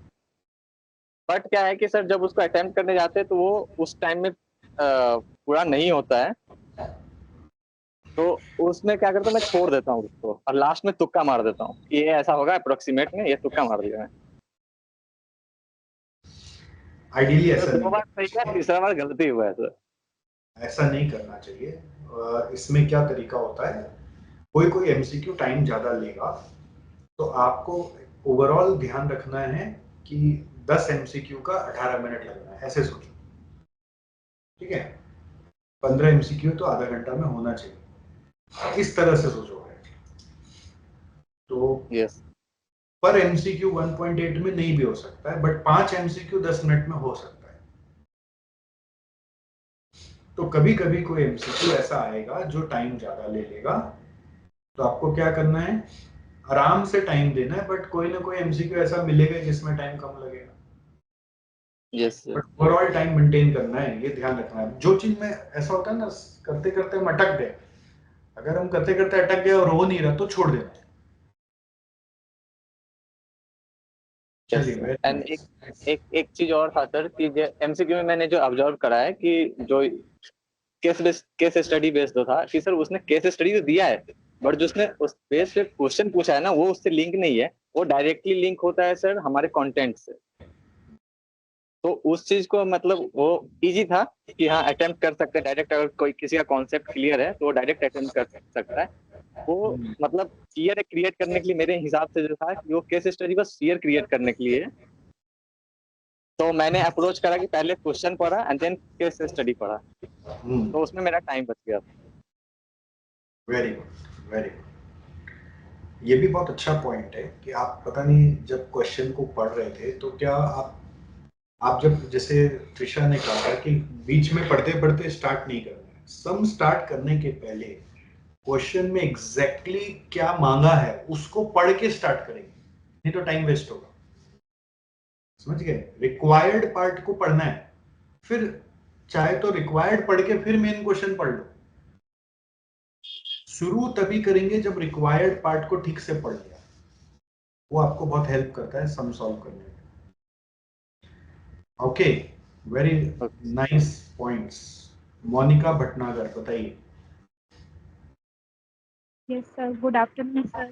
बट क्या है कि सर जब उसको अटेम्प्ट करने जाते हैं तो वो उस टाइम में पूरा नहीं होता है, तो उसमें क्या करता हूँ मैं छोड़ देता हूँ उसको और लास्ट में तुक्का मार देता हूँ ये ऐसा होगा अप्रोक्सीमेट में, ये तुक्का मार दिया मैं। आइडियली ऐसा तो 2 बार सही है, तीसरा बार गलती हुआ है सर। ऐसा नहीं करना चाहिए। इसमें क्या तरीका होता है, कोई एमसीक्यू टाइम ज्यादा लेगा तो आपको ओवरऑल ध्यान रखना है कि 10 एमसीक्यू का 18 मिनट लगना है, ऐसे सोचो, ठीक है। 15 एमसीक्यू तो आधा घंटा में होना चाहिए, इस तरह से सोचो। तो यस पर एमसीक्यू 1.8 में नहीं भी हो सकता है, बट 5 एमसीक्यू 10 मिनट में हो सकता है। तो कभी कभी कोई एमसीक्यू ऐसा आएगा जो टाइम ज्यादा ले लेगा, तो आपको क्या करना है, आराम से टाइम देना है, बट कोई ना कोई एमसीक्यू ऐसा मिलेगा जिसमें टाइम कम लगेगा। Yes but overall time maintain करना है, ये ध्यान रखना है। जो चीज में ऐसा होता है ना, करते करते हम अटक गए, अगर हम करते करते अटक गए और हो नहीं रहा तो छोड़ देना है। चलिए एंड एक चीज और था सर कि एमसीक्यू में मैंने जो ऑब्जर्व करा है कि जो केस स्टडी बेस्ड था कि सर उसने केस स्टडी तो दिया है, बट जो उसने उस बेस पे क्वेश्चन पूछा है ना वो उससे लिंक नहीं है, वो डायरेक्टली लिंक होता है सर हमारे कंटेंट से। तो उस चीज को मतलब वो इजी था कि हाँ अटेम्प्ट कर सकते हैं डायरेक्ट, अगर कोई किसी का कॉन्सेप्ट क्लियर है तो वो डायरेक्ट अटेम्प्ट कर सकता है। वो मतलब फियर क्रिएट करने के लिए मेरे हिसाब से जो था कि वो केस स्टडी बस फियर क्रिएट करने के लिए तो मैंने अप्रोच करा कि पहले क्वेश्चन पढ़ा एंड देन केस स्टडी पढ़ा, तो उसमें मेरा टाइम बच गया। Very good, very good. ये भी बहुत अच्छा पॉइंट है कि आप पता नहीं जब क्वेश्चन को पढ़ रहे थे तो क्या आप जब जैसे त्रिशा ने कहा था कि बीच में पढ़ते पढ़ते स्टार्ट नहीं करना है, सम स्टार्ट करने के पहले क्वेश्चन में एग्जैक्टली क्या मांगा है उसको पढ़ के स्टार्ट करेंगे, नहीं तो टाइम वेस्ट होगा। समझ गए? रिक्वायर्ड पार्ट को पढ़ना है, फिर चाहे तो रिक्वायर्ड पढ़ के फिर मेन क्वेश्चन पढ़ लो। शुरू तभी करेंगे जब रिक्वायर्ड पार्ट को ठीक से पढ़ लिया, वो आपको बहुत हेल्प करता है सम सॉल्व करने में। Okay, very nice points. Monika Bhatnagar, बताइए। Yes sir, good afternoon sir.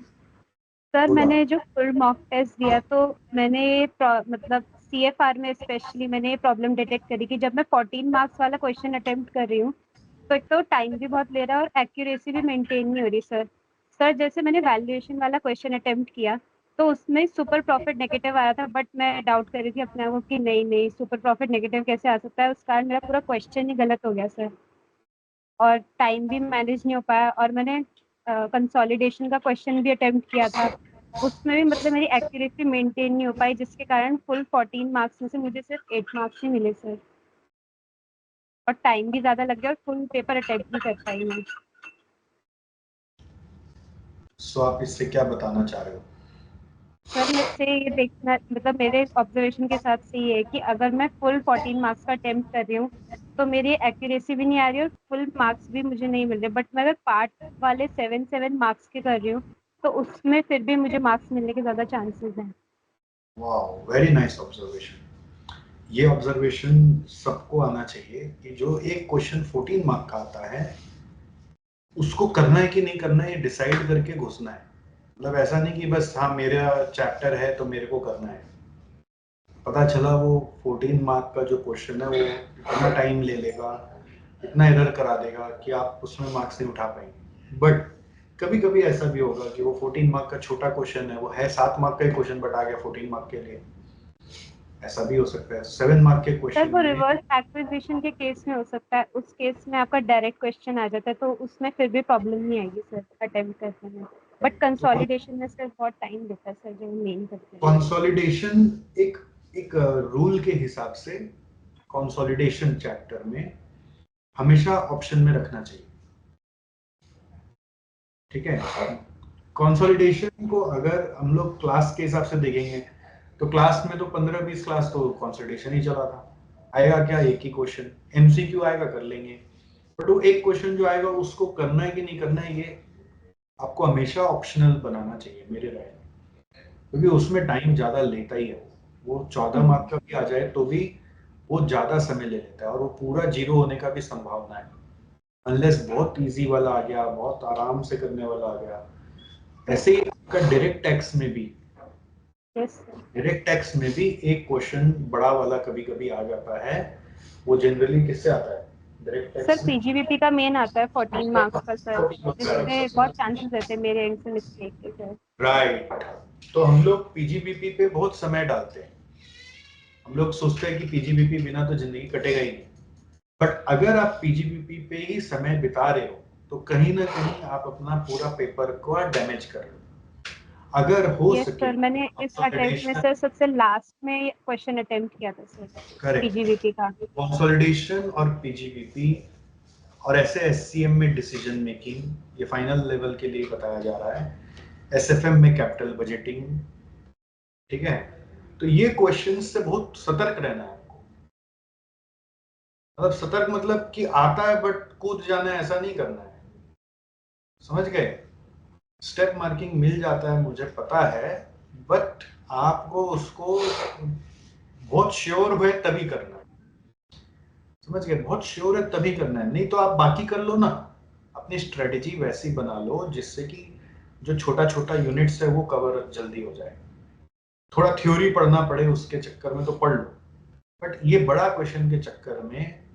Sir मैंने जो फुल मॉक टेस्ट दिया तो मैंने मतलब CFR में स्पेशली मैंने ये प्रॉब्लम डिटेक्ट करी कि जब मैं 14 मार्क्स वाला क्वेश्चन अटेम्प्ट कर रही हूँ तो एक तो टाइम भी बहुत ले रहा है और एक्यूरेसी भी मेंटेन नहीं हो रही सर। सर जैसे मैंने वैल्यूएशन वाला क्वेश्चन अटेम्प्ट किया तो उसमें सुपर प्रॉफिट नेगेटिव आया था, बट मैं डाउट कर रही थी अपने आप को कि नहीं सुपर प्रॉफिट नेगेटिव कैसे आ सकता है, उस कारण मेरा पूरा क्वेश्चन ही गलत हो गया सर और टाइम भी मैनेज नहीं हो पाया। और मैंने कंसोलिडेशन का क्वेश्चन भी अटेम्प्ट किया था, उसमें भी मतलब मेरी एक्यूरेसी मेंटेन नहीं हो पाई, जिसके कारण फुल 14 मार्क्स में से मुझे सिर्फ 8 मार्क्स ही मिले सर और टाइम भी ज़्यादा लग गया और फुल पेपर अटेम्प्ट नहीं कर पाई मैं। सो आप इससे क्या बताना चाह रहे हो? सर मैं इससे ये देखना मतलब मेरे ऑब्जर्वेशन के हिसाब से ये है कि अगर मैं फुल 14 मार्क्स का अटेम्प्ट कर रही हूँ तो मेरी एक्यूरेसी भी नहीं आ रही और फुल मार्क्स भी मुझे नहीं मिल रहे, बट मैं अगर पार्ट वाले 7 मार्क्स के कर रही हूँ तो उसमें फिर भी मुझे मार्क्स मिलने के ज़्यादा चांसेस हैं। Wow, very nice observation. ये ऑब्जर्वेशन सबको आना चाहिए कि जो एक क्वेश्चन 14 मार्क का आता है उसको करना है कि नहीं करना है ये डिसाइड करके घुसना है। मतलब ऐसा नहीं कि बस हाँ मेरा चैप्टर है तो मेरे को करना है। पता चला वो 14 मार्क का जो क्वेश्चन है वो इतना टाइम ले लेगा, इतना एरर करा देगा कि आप उसमें मार्क्स नहीं उठा पाएंगे। बट कभी कभी ऐसा भी होगा कि वो 14 मार्क का छोटा क्वेश्चन है, वो है 7 मार्क का ही क्वेश्चन बट आ गया 14 मार्क के लिए, ऐसा भी हो सकता है। 7 मार्क के सर क्वेश्चन वो में रिवर्स एक्विजिशन के केस में हो सकता है, उस केस में आपका डायरेक्ट क्वेश्चन आ जाता है तो उसमें फिर भी प्रॉब्लम नहीं आएगी सर अटेम्प्ट करने में, बट कंसोलिडेशन में सर बहुत टाइम लेता है सर जो मेन करते हैं। कंसोलिडेशन एक रूल के हिसाब से कंसोलिडेशन चैप्टर में हमेशा ऑप्शन में रखना चाहिए, ठीक है। कंसोलिडेशन को अगर हम लोग क्लास के हिसाब से देखेंगे तो क्लास में तो 15-20 क्लास तो कंसोलिडेशन ही चला था, आएगा क्या एक ही क्वेश्चन, एमसीक्यू आएगा कर लेंगे, बट वो एक क्वेश्चन जो आएगा उसको करना है कि नहीं करना है ये आपको हमेशा ऑप्शनल बनाना चाहिए मेरे राय में, क्योंकि उसमें टाइम ज्यादा लेता ही है। वो 14 मार्क का भी आ जाए तो भी वो ज्यादा समय ले लेता है और वो पूरा जीरो होने का भी संभावना है, अनलेस बहुत इजी वाला आ गया, बहुत आराम से करने वाला आ गया। ऐसे ही आपका डायरेक्ट टैक्स में भी डायरेक्ट टैक्स में भी एक क्वेश्चन बड़ा वाला कभी कभी आ जाता है। वो जनरली किससे आता है? डायरेक्ट टैक्स सर पीजीबीपी का मेन आता है 14 मार्क्स का सर, जिसमें बहुत चांसेस रहते हैं मेरे एंड से मिस्टेक के सर। राइट, तो हम लोग पीजीबीपी पे बहुत समय डालते हैं, हम लोग सोचते हैं कि पीजीबीपी बिना तो जिंदगी कटेगा ही नहीं, बट अगर आप पीजीबीपी पे ही समय बिता रहे हो तो कहीं ना कहीं आप अपना पूरा पेपर को डैमेज कर रहे हो। अगर हो सके सर मैंने इस अटेम्प्ट में सर सबसे लास्ट में क्वेश्चन अटेम्प्ट किया था सर पीजीबीपी का। कंसोलिडेशन और पीजीबीपी और ऐसे एससीएम में डिसीजन मेकिंग, ये फाइनल लेवल के लिए बताया जा रहा है, एसएफएम में कैपिटल बजटिंग, ठीक है। तो ये क्वेश्चन से बहुत सतर्क रहना है आपको, मतलब सतर्क मतलब कि आता है बट कूद जाना है ऐसा नहीं करना है, समझ गए। स्टेप मार्किंग मिल जाता है मुझे पता है, बट आपको उसको बहुत श्योर हुए तभी करना है, समझ गए, बहुत श्योर है तभी करना है, नहीं तो आप बाकी कर लो ना, अपनी स्ट्रेटेजी वैसी बना लो जिससे कि जो छोटा छोटा यूनिट्स है वो कवर जल्दी हो जाए। थोड़ा थ्योरी पढ़ना पड़े उसके चक्कर में तो पढ़ लो, बट ये बड़ा क्वेश्चन के चक्कर में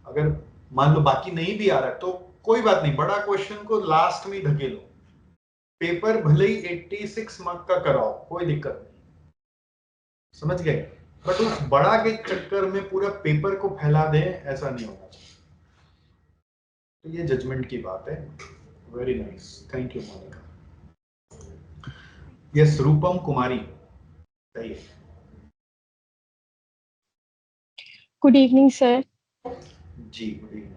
अगर मान लो बाकी नहीं भी आ रहा है तो कोई बात नहीं, बड़ा क्वेश्चन को लास्ट में धकेलो, पेपर भले ही 86 मार्क का कराओ कोई दिक्कत नहीं, समझ गए। बट उस बड़ा के चक्कर में पूरा पेपर को फैला दें, ऐसा नहीं होना चाहिए। तो ये जजमेंट की बात है। Very nice, thank you Monika. Yes, Rupam Kumari, सही है। Good evening sir. जी गुड इवनिंग।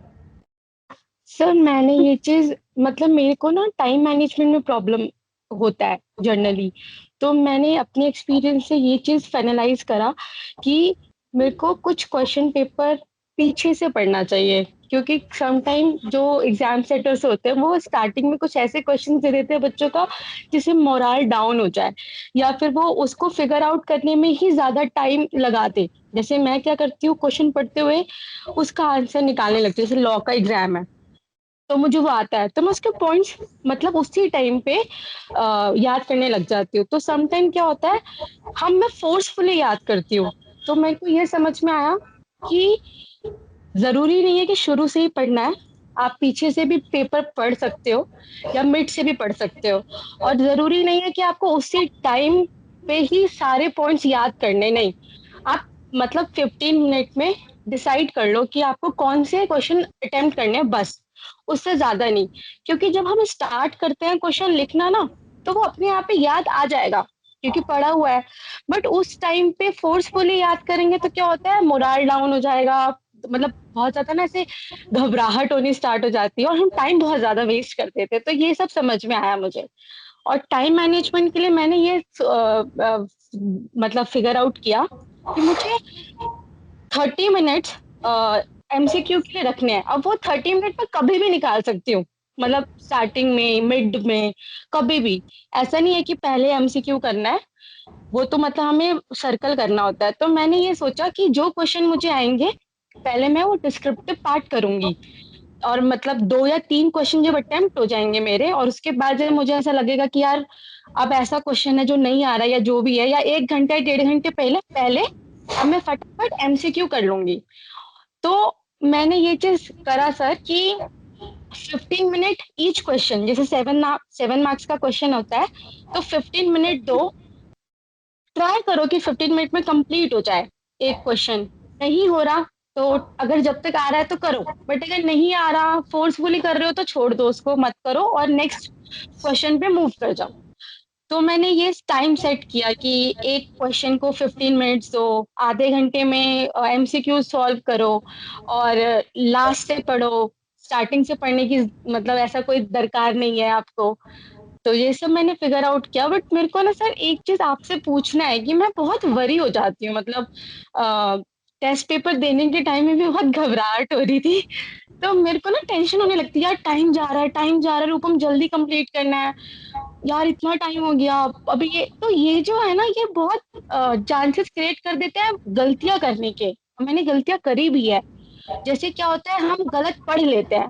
सर मैंने ये चीज मतलब मेरे को ना टाइम मैनेजमेंट में प्रॉब्लम होता है जनरली, तो मैंने अपने एक्सपीरियंस से ये चीज फाइनलाइज करा कि मेरे को कुछ क्वेश्चन पेपर पीछे से पढ़ना चाहिए, क्योंकि समटाइम जो एग्जाम सेटर्स होते हैं वो स्टार्टिंग में कुछ ऐसे क्वेश्चन दे देते हैं बच्चों का जिससे मोरल डाउन हो जाए, या फिर वो उसको फिगर आउट करने में ही ज्यादा टाइम लगाते। जैसे मैं क्या करती हूँ, क्वेश्चन पढ़ते हुए उसका आंसर निकालने लगती हूँ। जैसे लॉ का एग्जाम है तो मुझे वो आता है तो मैं उसके पॉइंट्स मतलब उसी टाइम पे याद करने लग जाती हूँ। तो सम टाइम क्या होता है, मैं फोर्सफुली याद करती हूँ। तो मेरे को ये समझ में आया कि जरूरी नहीं है कि शुरू से ही पढ़ना है, आप पीछे से भी पेपर पढ़ सकते हो या मिड से भी पढ़ सकते हो, और जरूरी नहीं है कि आपको उसी टाइम पे ही सारे पॉइंट्स याद करने, नहीं। आप मतलब 15 मिनट में डिसाइड कर लो कि आपको कौन से क्वेश्चन अटेम्प्ट करने हैं, बस उससे ज्यादा नहीं। क्योंकि जब हम स्टार्ट करते हैं क्वेश्चन लिखना ना, तो वो अपने आप ही याद आ जाएगा क्योंकि पढ़ा हुआ है। बट उस टाइम पे फोर्सफुली याद करेंगे तो क्या होता है, मोरल डाउन हो जाएगा, मतलब बहुत ज्यादा ना ऐसे घबराहट होनी स्टार्ट हो जाती है और हम टाइम बहुत ज्यादा वेस्ट करते थे। तो ये सब समझ में आया मुझे। और टाइम मैनेजमेंट के लिए मैंने ये मतलब फिगर आउट किया कि मुझे 30 मिनट्स एमसीक्यू के लिए रखने हैं। अब वो 30 मिनट में कभी भी निकाल सकती हूँ, मतलब स्टार्टिंग में, मिड में, कभी भी। ऐसा नहीं है कि पहले एमसीक्यू करना है, वो तो मतलब हमें सर्कल करना होता है। तो मैंने ये सोचा कि जो क्वेश्चन मुझे आएंगे पहले मैं वो डिस्क्रिप्टिव पार्ट करूंगी, और मतलब 2 या 3 क्वेश्चन जब अटेम्प्ट हो जाएंगे मेरे, और उसके बाद जब मुझे ऐसा लगेगा कि यार अब ऐसा क्वेश्चन है जो नहीं आ रहा या जो भी है, या 1 घंटा या 1.5 घंटे पहले पहले अब मैं फटाफट एमसीक्यू कर लूंगी। तो मैंने ये चीज करा सर कि 15 मिनट ईच क्वेश्चन, जैसे 7 मार्क्स का क्वेश्चन होता है तो 15 मिनट दो, ट्राई करो कि 15 मिनट में कंप्लीट हो जाए एक क्वेश्चन। नहीं हो रहा तो अगर जब तक आ रहा है तो करो, बट अगर नहीं आ रहा, फोर्सफुली कर रहे हो तो छोड़ दो, उसको मत करो और नेक्स्ट क्वेश्चन पे मूव कर जाओ। तो मैंने ये टाइम सेट किया कि एक क्वेश्चन को 15 मिनट्स दो, आधे घंटे में एमसीक्यू सॉल्व करो, और लास्ट से पढ़ो, स्टार्टिंग से पढ़ने की मतलब ऐसा कोई दरकार नहीं है आपको। तो ये सब मैंने फिगर आउट किया। बट मेरे को ना सर एक चीज आपसे पूछना है कि मैं बहुत वरी हो जाती हूँ, मतलब टेस्ट पेपर देने के टाइम में भी बहुत घबराहट हो रही थी। तो मेरे को ना टेंशन होने लगती है, यार टाइम जा रहा है, टाइम जा रहा है, रूपम जल्दी कंप्लीट करना है, यार इतना टाइम हो गया अभी। ये तो ये जो है ना, ये बहुत चांसेस क्रिएट कर देते हैं गलतियां करने के। मैंने गलतियां करी भी है। जैसे क्या होता है, हम गलत पढ़ लेते हैं,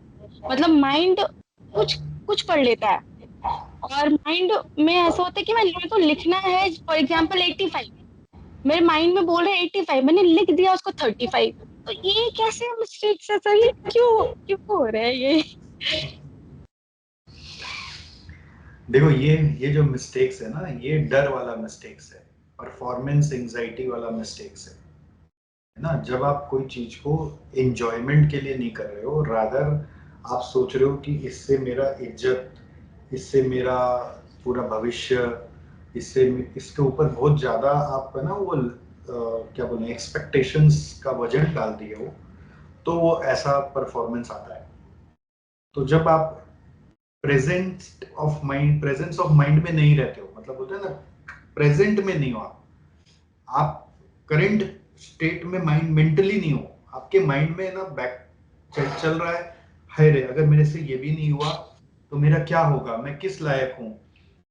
मतलब माइंड कुछ कुछ पढ़ लेता है, और माइंड में ऐसा होता है कि मेरे को लिखना है फॉर एग्जाम्पल 85, मेरे माइंड में बोल रहे हैं 85, मैंने लिख दिया उसको 35। तो ये कैसे मिस्टेक्स है सर, ये क्यों क्यों हो रहा है ये? देखो ये जो मिस्टेक्स है ना, ये डर वाला मिस्टेक्स है, परफॉर्मेंस एंजाइटी वाला मिस्टेक्स है ना। जब आप कोई चीज को एंजॉयमेंट के लिए नहीं कर रहे हो, रादर आप सोच रहे हो कि इससे मेरा इज्जत, इससे मेरा पूरा भविष्य, इससे इसके ऊपर बहुत ज्यादा आप है ना वो क्या बोले एक्सपेक्टेशंस का वजन डाल दिए हो, तो वो ऐसा परफॉर्मेंस आता है। तो जब आप प्रेजेंस ऑफ माइंड में नहीं रहते हो, मतलब बोलते हैं ना प्रेजेंट में नहीं हो आप करंट स्टेट में माइंड मेंटली नहीं हो, आपके माइंड में ना बैक चल रहा है, हाय रे अगर मेरे से ये भी नहीं हुआ तो मेरा क्या होगा, मैं किस लायक हूँ,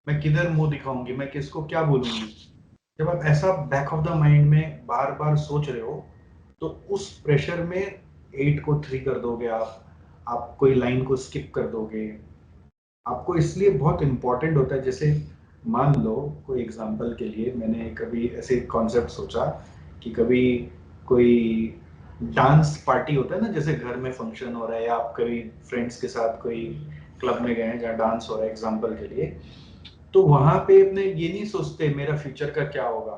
मैं किधर मुंह दिखाऊंगी, मैं किसको क्या बोलूंगी। जब आप ऐसा बैक ऑफ द माइंड में बार बार सोच रहे हो, तो उस प्रेशर में 8 को 3 कर दोगे, आप कोई लाइन को स्किप कर दोगे। आपको इसलिए बहुत इंपॉर्टेंट होता है। जैसे मान लो कोई एग्जांपल के लिए, मैंने कभी ऐसे कॉन्सेप्ट सोचा कि कभी कोई डांस पार्टी होता है ना, जैसे घर में फंक्शन हो रहा है या आप कभी फ्रेंड्स के साथ कोई क्लब में गए हैं जहाँ डांस हो रहा है एग्जांपल के लिए, तो वहां पे अपने ये नहीं सोचते मेरा फ्यूचर का क्या होगा,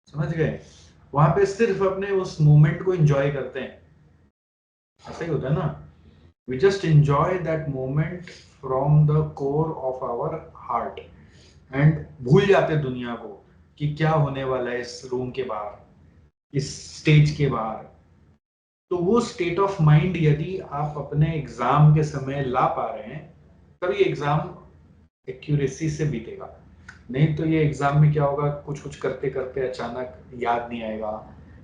समझ गए। वहां पे सिर्फ अपने उस मोमेंट को एंजॉय करते हैं, ऐसा ही होता है ना, we just enjoy that moment from the core of our heart and भूल जाते हैं दुनिया को कि क्या होने वाला है इस रूम के बाहर, इस स्टेज के बाहर। तो वो स्टेट ऑफ माइंड यदि आप अपने एग्जाम के समय ला पा रहे हैं तभी एग्जाम एक्यूरेसी से बीतेगा। नहीं तो ये एग्जाम में क्या होगा, कुछ कुछ करते करते अचानक याद नहीं आएगा,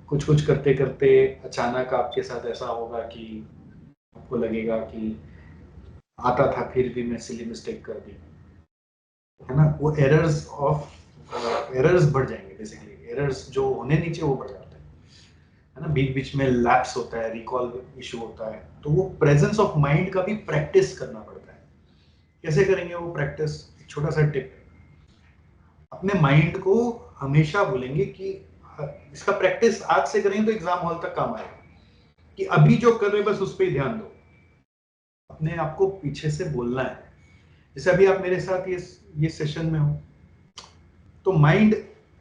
कुछ कुछ करते करते अचानक आपके साथ ऐसा होगा कि आपको लगेगा कि आता था फिर भी मैं सिली मिस्टेक कर दी, है ना। वो एरर्स बढ़ जाएंगे, बेसिकली एरर्स जो होने नीचे वो बढ़ जाते हैं, है ना। बीच बीच में लैप्स होता है, रिकॉल इशू होता है, तो वो प्रेजेंस ऑफ माइंड का भी प्रैक्टिस करना पड़ता है। कैसे करेंगे वो प्रैक्टिस? छोटा सा टिप, अपने माइंड को हमेशा बोलेंगे कि इसका प्रैक्टिस आज से करेंगे तो एग्जाम हॉल तक काम आएगा, कि अभी जो कर रहे बस उस पर ध्यान दो, अपने आप को पीछे से बोलना है। जैसे अभी आप मेरे साथ ये सेशन में हो, तो माइंड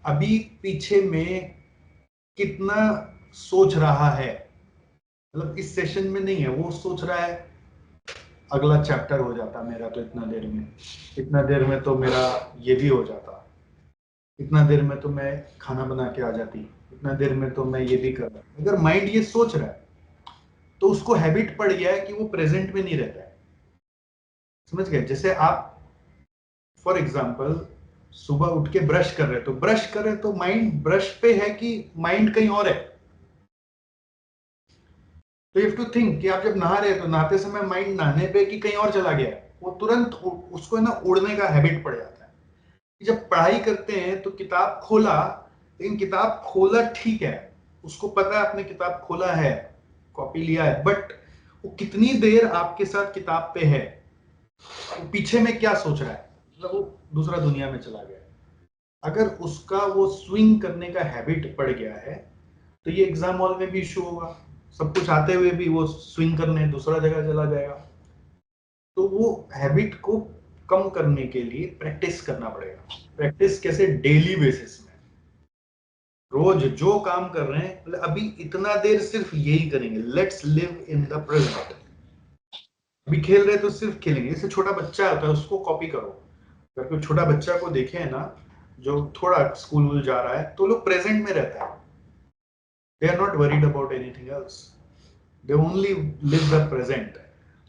अभी पीछे में कितना सोच रहा है, मतलब इस सेशन में नहीं है, वो सोच रहा है अगला चैप्टर हो जाता मेरा तो इतना देर में तो मेरा ये भी हो जाता, इतना देर में तो मैं खाना बना के आ जाती, इतना देर में तो मैं ये भी कर रहा। अगर माइंड ये सोच रहा है तो उसको हैबिट पड़ गया है कि वो प्रेजेंट में नहीं रहता है, समझ गए। जैसे आप फॉर एग्जाम्पल सुबह उठ के ब्रश कर रहे तो माइंड ब्रश पे है कि माइंड कहीं और है। तो यू हैव टू थिंक कि आप जब नहा रहे हैं तो नहाते समय माइंड नहाने पे कि कहीं और चला गया है, वो तुरंत उसको ना उड़ने का हैबिट पड़ जाता है। जब पढ़ाई करते हैं तो किताब खोला, लेकिन किताब खोला ठीक है, उसको पता है आपने किताब खोला है, कॉपी लिया है, बट वो कितनी देर आपके साथ किताब पे है, वो पीछे में क्या सोच रहा है, मतलब वो दूसरा दुनिया में चला गया है। अगर उसका वो स्विंग करने का हैबिट पड़ गया है तो ये एग्जाम हॉल में भी इशू होगा, सब कुछ आते हुए भी वो स्विंग करने दूसरा जगह चला जाएगा। तो वो हैबिट को कम करने के लिए प्रैक्टिस करना पड़ेगा। प्रैक्टिस कैसे? डेली बेसिस में, रोज जो काम कर रहे हैं, मतलब अभी इतना देर सिर्फ यही करेंगे, let's live in the present. अभी खेल रहे तो सिर्फ खेलेंगे। जैसे छोटा बच्चा होता है उसको कॉपी करो, अगर कोई छोटा बच्चा को देखे है ना जो थोड़ा स्कूल जा रहा है, तो लोग प्रेजेंट में रहता है, they are not worried about anything else, they only live the present.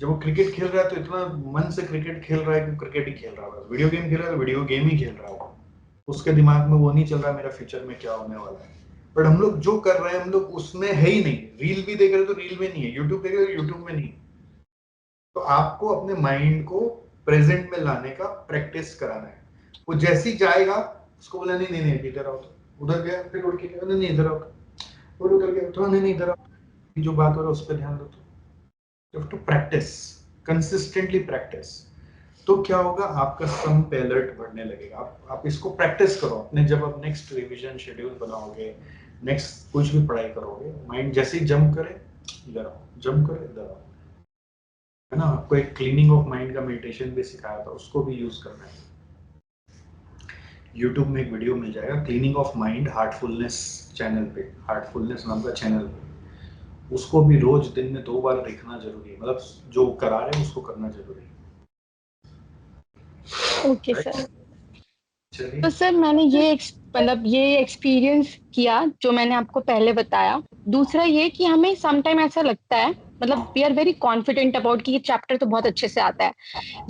जब वो क्रिकेट खेल रहा है तो इतना मन से क्रिकेट खेल रहा है कि क्रिकेट ही खेल रहा है, वीडियो गेम खेल रहा है तो वीडियो गेम ही खेल रहा है, उसके दिमाग में वो नहीं चल रहा मेरा फ्यूचर में क्या होने वाला है। बट हम लोग जो कर रहे हैं हम लोग उसमें है ही नहीं। रील भी देख रहे तो रील में नहीं है, यूट्यूब देख रहे तो यूट्यूब में नहीं। तो आपको अपने माइंड को प्रेजेंट में लाने का प्रैक्टिस कराना है। वो जैसे ही जाएगा उसको बोला नहीं नहीं नहीं इधर आओ, तो उधर गया, फिर उड़ के गया, नहीं नहीं इधर आओ, और उधर गया तो नहीं नहीं इधर आओ, जो बात हो रहा है उस पर ध्यान दो। तो टू प्रैक्टिस, कंसिस्टेंटली प्रैक्टिस, तो क्या होगा, आपका सम पे अलर्ट बढ़ने लगेगा। आप इसको प्रैक्टिस करो अपने, जब आप नेक्स्ट रिवीजन शेड्यूल बनाओगे, नेक्स्ट कुछ भी पढ़ाई करोगे, माइंड जैसे ही जंप करे इधर आओ, जंप करे इधर आओ, है ना। आपको एक क्लीनिंग ऑफ माइंड का मेडिटेशन भी सिखाया था, उसको भी यूज करना है। यूट्यूब में एक वीडियो मिल जाएगा, cleaning of mind, Heartfulness channel पे, हार्टफुलनेस नाम का चैनल पे, उसको भी रोज दिन में 2 बार देखना जरूरी है, मतलब जो करा रहे हैं उसको करना जरूरी है। Okay sir. तो सर मैंने ये मतलब ये एक्सपीरियंस किया जो मैंने आपको पहले बताया। दूसरा ये कि हमें सम टाइम ऐसा लगता है, मतलब we are very confident about कि ये चैप्टर तो बहुत अच्छे से आता है,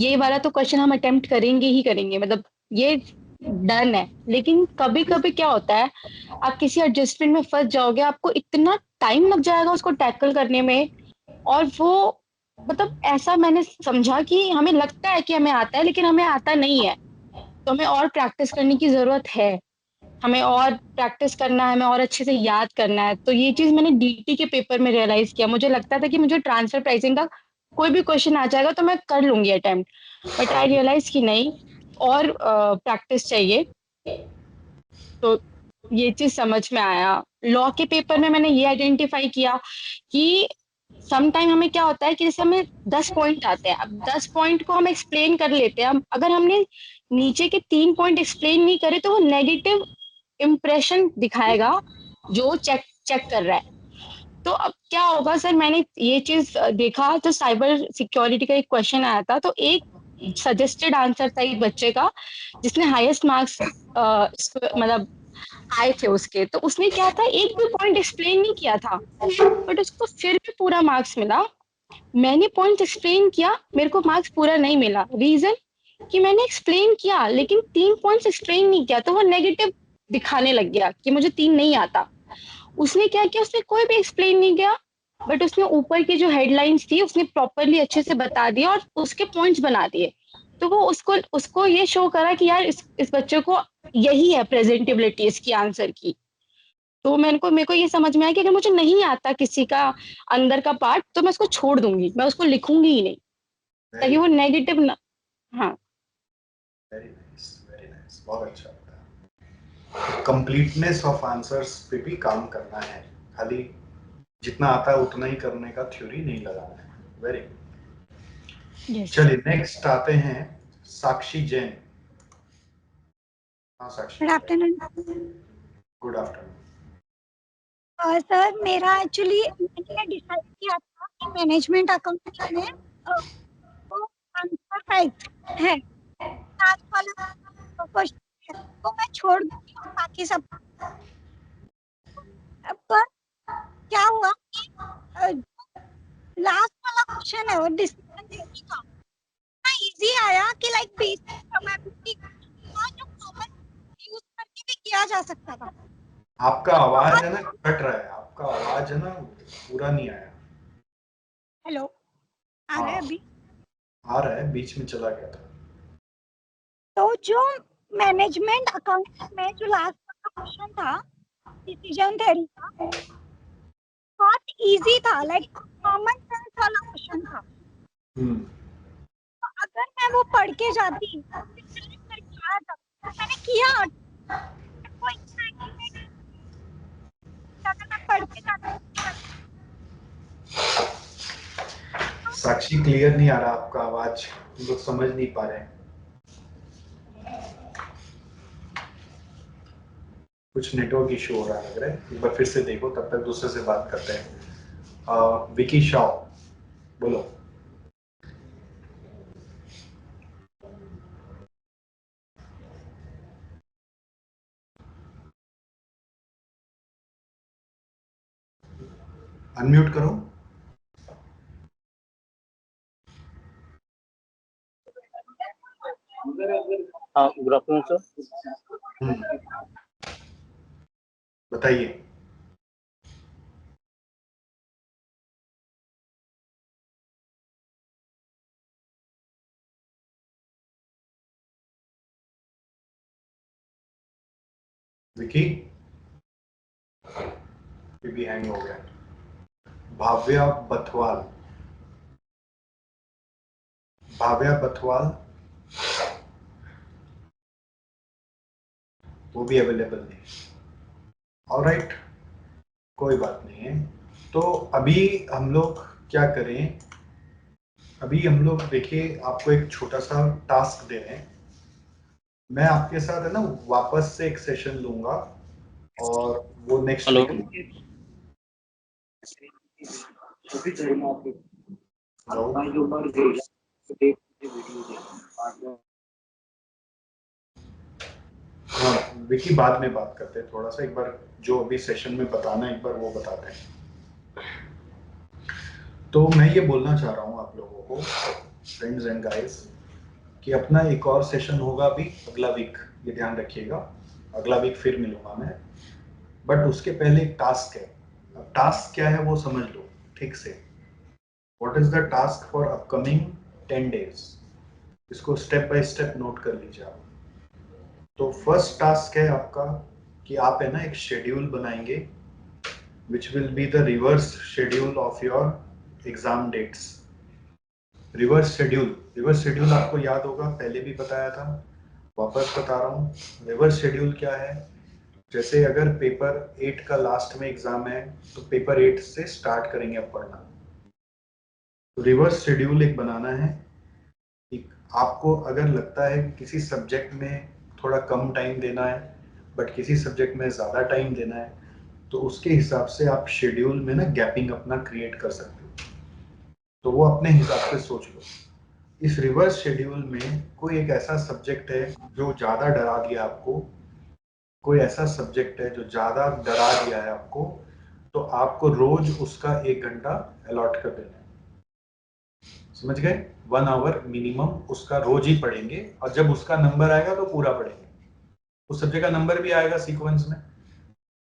ये वाला तो क्वेश्चन हम अटेम्प्ट करेंगे ही करेंगे, मतलब ये डन है। लेकिन कभी कभी क्या होता है, आप किसी एडजस्टमेंट में फंस जाओगे, आपको इतना टाइम लग जाएगा उसको टैकल करने में, और वो मतलब ऐसा मैंने समझा कि हमें लगता है कि हमें आता है लेकिन हमें आता नहीं है, तो हमें और प्रैक्टिस करने की जरूरत है, हमें और प्रैक्टिस करना है, हमें और अच्छे से याद करना है। तो ये चीज मैंने डीटी के पेपर में रियलाइज किया। मुझे लगता था कि मुझे ट्रांसफर प्राइसिंग का कोई भी क्वेश्चन आ जाएगा तो मैं कर लूंगी अटेम्प्ट, बट आई रियलाइज कि नहीं, और प्रैक्टिस चाहिए। तो ये चीज समझ में आया। लॉ के पेपर में मैंने ये आइडेंटिफाई किया कि सम टाइम हमें क्या होता है कि जैसे हमें 10 पॉइंट आते हैं, अब 10 पॉइंट को हम एक्सप्लेन कर लेते हैं, अगर हमने नीचे के 3 पॉइंट एक्सप्लेन नहीं करे तो वो नेगेटिव इम्प्रेशन दिखाएगा जो चेक चेक कर रहा है। तो अब क्या होगा सर, मैंने ये चीज देखा तो साइबर सिक्योरिटी का एक क्वेश्चन आया था, तो एक सजेस्टेड आंसर था एक बच्चे का जिसने हाईएस्ट मार्क्स मतलब आए थे उसके, तो उसने क्या था, एक भी पॉइंट एक्सप्लेन नहीं किया था, बट उसको फिर भी पूरा मार्क्स मिला। मैंने पॉइंट एक्सप्लेन किया, मेरे को मार्क्स पूरा नहीं मिला। रीजन कि मैंने एक्सप्लेन किया लेकिन 3 पॉइंट्स एक्सप्लेन नहीं किया, तो वो नेगेटिव दिखाने लग गया कि मुझे 3 नहीं आता। उसने क्या किया, उसने कोई भी एक्सप्लेन नहीं किया, बट उसने ऊपर की जो हेडलाइंस थी उसने प्रॉपरली अच्छे से बता दिया और उसके पॉइंट्स बना दिए। तो वो उसको उसको ये शो करा कि यार इस बच्चे को यही है प्रेजेंटेबिलिटी इसकी आंसर की। तो मेरे को ये समझ में आया कि अगर मुझे नहीं आता किसी का अंदर का पार्ट तो मैं उसको छोड़ दूंगी, मैं उसको लिखूंगी ही नहीं, ताकि वो नेगेटिव ना। हाँ, वेरी नाइस, बहुत अच्छा बताया। कंप्लीटनेस ऑफ आंसर्स पे भी काम करना है, खाली जितना आता है उतना ही करने का थ्योरी नहीं लगाना है। Very yes. चलिए नेक्स्ट आते हैं साक्षी जैन। हाँ Sakshi, good afternoon. Good afternoon. Sir मेरा एक्चुअली मैंने डिसाइड किया था कि मैनेजमेंट अकाउंटिंग में वो आंसर राइट है, लास्ट वाला क्वेश्चन को मैं छोड़ दूंगी और बाकी सब। पर क्या हुआ कि लास्ट वाला क्वेश्चन है वो डिसीजन थ्योरी का, इतना इजी आया कि लाइक बेसिक प्रोबेबिलिटी का जो कॉमन यूज करके भी किया जा सकता था। आपका आवाज है ना कट रहा है, आपका आवाज है ना पूरा नहीं आया। हेलो, आ रहा है अभी? आ रहा है, बीच में चला गया था। तो जो मैनेजमेंट अकाउंटिंग में जो लास्ट का क्वेश्चन था डिसीजन थ्योरी का, बहुत इजी था, लाइक कॉमन सेंस वाला क्वेश्चन था। तो अगर मैं वो पढ़ के जाती करके आया था, मैंने किया कोई अगर मैं पढ़ के जाती। साक्षी क्लियर नहीं आ रहा आपका आवाज, हम लोग समझ नहीं पा रहे हैं। कुछ नेटवर्क इशू हो रहा है लग रहा है, एक बार फिर से देखो, तब तक दूसरे से बात करते हैं। विकी शाह बोलो। अनम्यूट करो। हाँ, गुड आफ्टरनून सर। बताइए। विकी भी हैंग हो गया। भाव्या बथवाल, भाव्या बथवाल वो भी अवेलेबल नहीं। ऑलराइट, कोई बात नहीं है। तो अभी हम लोग क्या करें, अभी हम लोग देखिए आपको एक छोटा सा टास्क दे रहे हैं। मैं आपके साथ है ना वापस से एक सेशन लूंगा और वो नेक्स्ट वीक लूंगा। हाँ विकी, बाद में बात करते हैं, थोड़ा सा एक बार जो अभी सेशन में बताना है एक बार वो बताते हैं। तो मैं ये बोलना चाह रहा हूँ आप लोगों को, फ्रेंड्स एंड गाइस, कि अपना एक और सेशन होगा अभी अगला वीक, ये ध्यान रखिएगा। अगला वीक फिर मिलूंगा मैं, बट उसके पहले एक टास्क है। अब टास्क क्या है वो समझ लो ठीक से। What is the task for upcoming 10 days, इसको स्टेप बाय स्टेप नोट कर लीजिए आप। तो फर्स्ट टास्क है आपका कि आप है ना एक शेड्यूल बनाएंगे which will be the reverse schedule of your exam dates. Reverse schedule आपको याद होगा, पहले भी बताया था, वापस बता रहा हूँ। रिवर्स शेड्यूल क्या है, जैसे अगर पेपर 8 का लास्ट में एग्जाम है तो पेपर 8 से स्टार्ट करेंगे अब पढ़ना। तो रिवर्स शेड्यूल एक बनाना है। आपको अगर लगता है कि किसी सब्जेक्ट में थोड़ा कम टाइम देना है बट किसी सब्जेक्ट में ज़्यादा टाइम देना है, तो उसके हिसाब से आप शेड्यूल में ना गैपिंग अपना क्रिएट कर सकते हो, तो वो अपने हिसाब से सोच लो। इस रिवर्स शेड्यूल में कोई एक ऐसा सब्जेक्ट है जो ज़्यादा डरा दिया आपको, कोई ऐसा सब्जेक्ट है जो ज़्यादा डरा दिया है आपको, तो आपको रोज उसका 1 घंटा अलॉट कर देना है, समझ गए? 1 आवर मिनिमम उसका रोज ही पढ़ेंगे, और जब उसका नंबर आएगा तो पूरा पढ़ेंगे। उस सब्जेक्ट का नंबर भी आएगा सीक्वेंस में,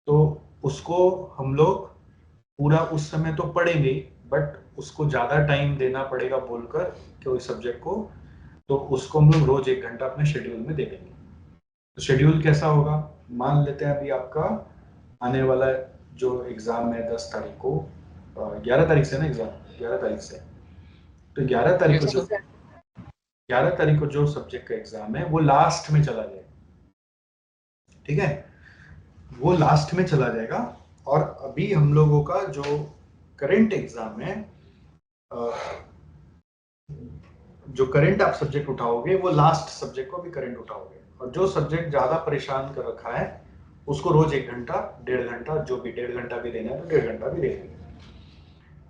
तो उसको हम लोग पूरा उस समय तो पढ़ेंगे, बट उसको ज़्यादा टाइम देना पड़ेगा बोलकर कि उस सब्जेक्ट को, तो उसको हम लोग रोज 1 घंटा अपने शेड्यूल में दे देंगे। तो शेड्यूल कैसा होगा, मान लेते हैं अभी आपका आने वाला जो एग्ज़ाम है 10 तारीख को, 11 तारीख से ना एग्ज़ाम, 11 तारीख से, तो 11 तारीख को जो सब्जेक्ट का एग्ज़ाम है वो लास्ट में चला जाएगा, ठीक है? वो लास्ट में चला जाएगा। और अभी हम लोगों का जो करंट एग्ज़ाम है, जो करंट आप सब्जेक्ट उठाओगे वो लास्ट सब्जेक्ट को भी करंट उठाओगे, और जो सब्जेक्ट ज़्यादा परेशान कर रखा है उसको रोज 1 घंटा, 1.5 घंटा, जो भी 1.5 घंटा भी देना है तो 1.5 घंटा भी देंगे।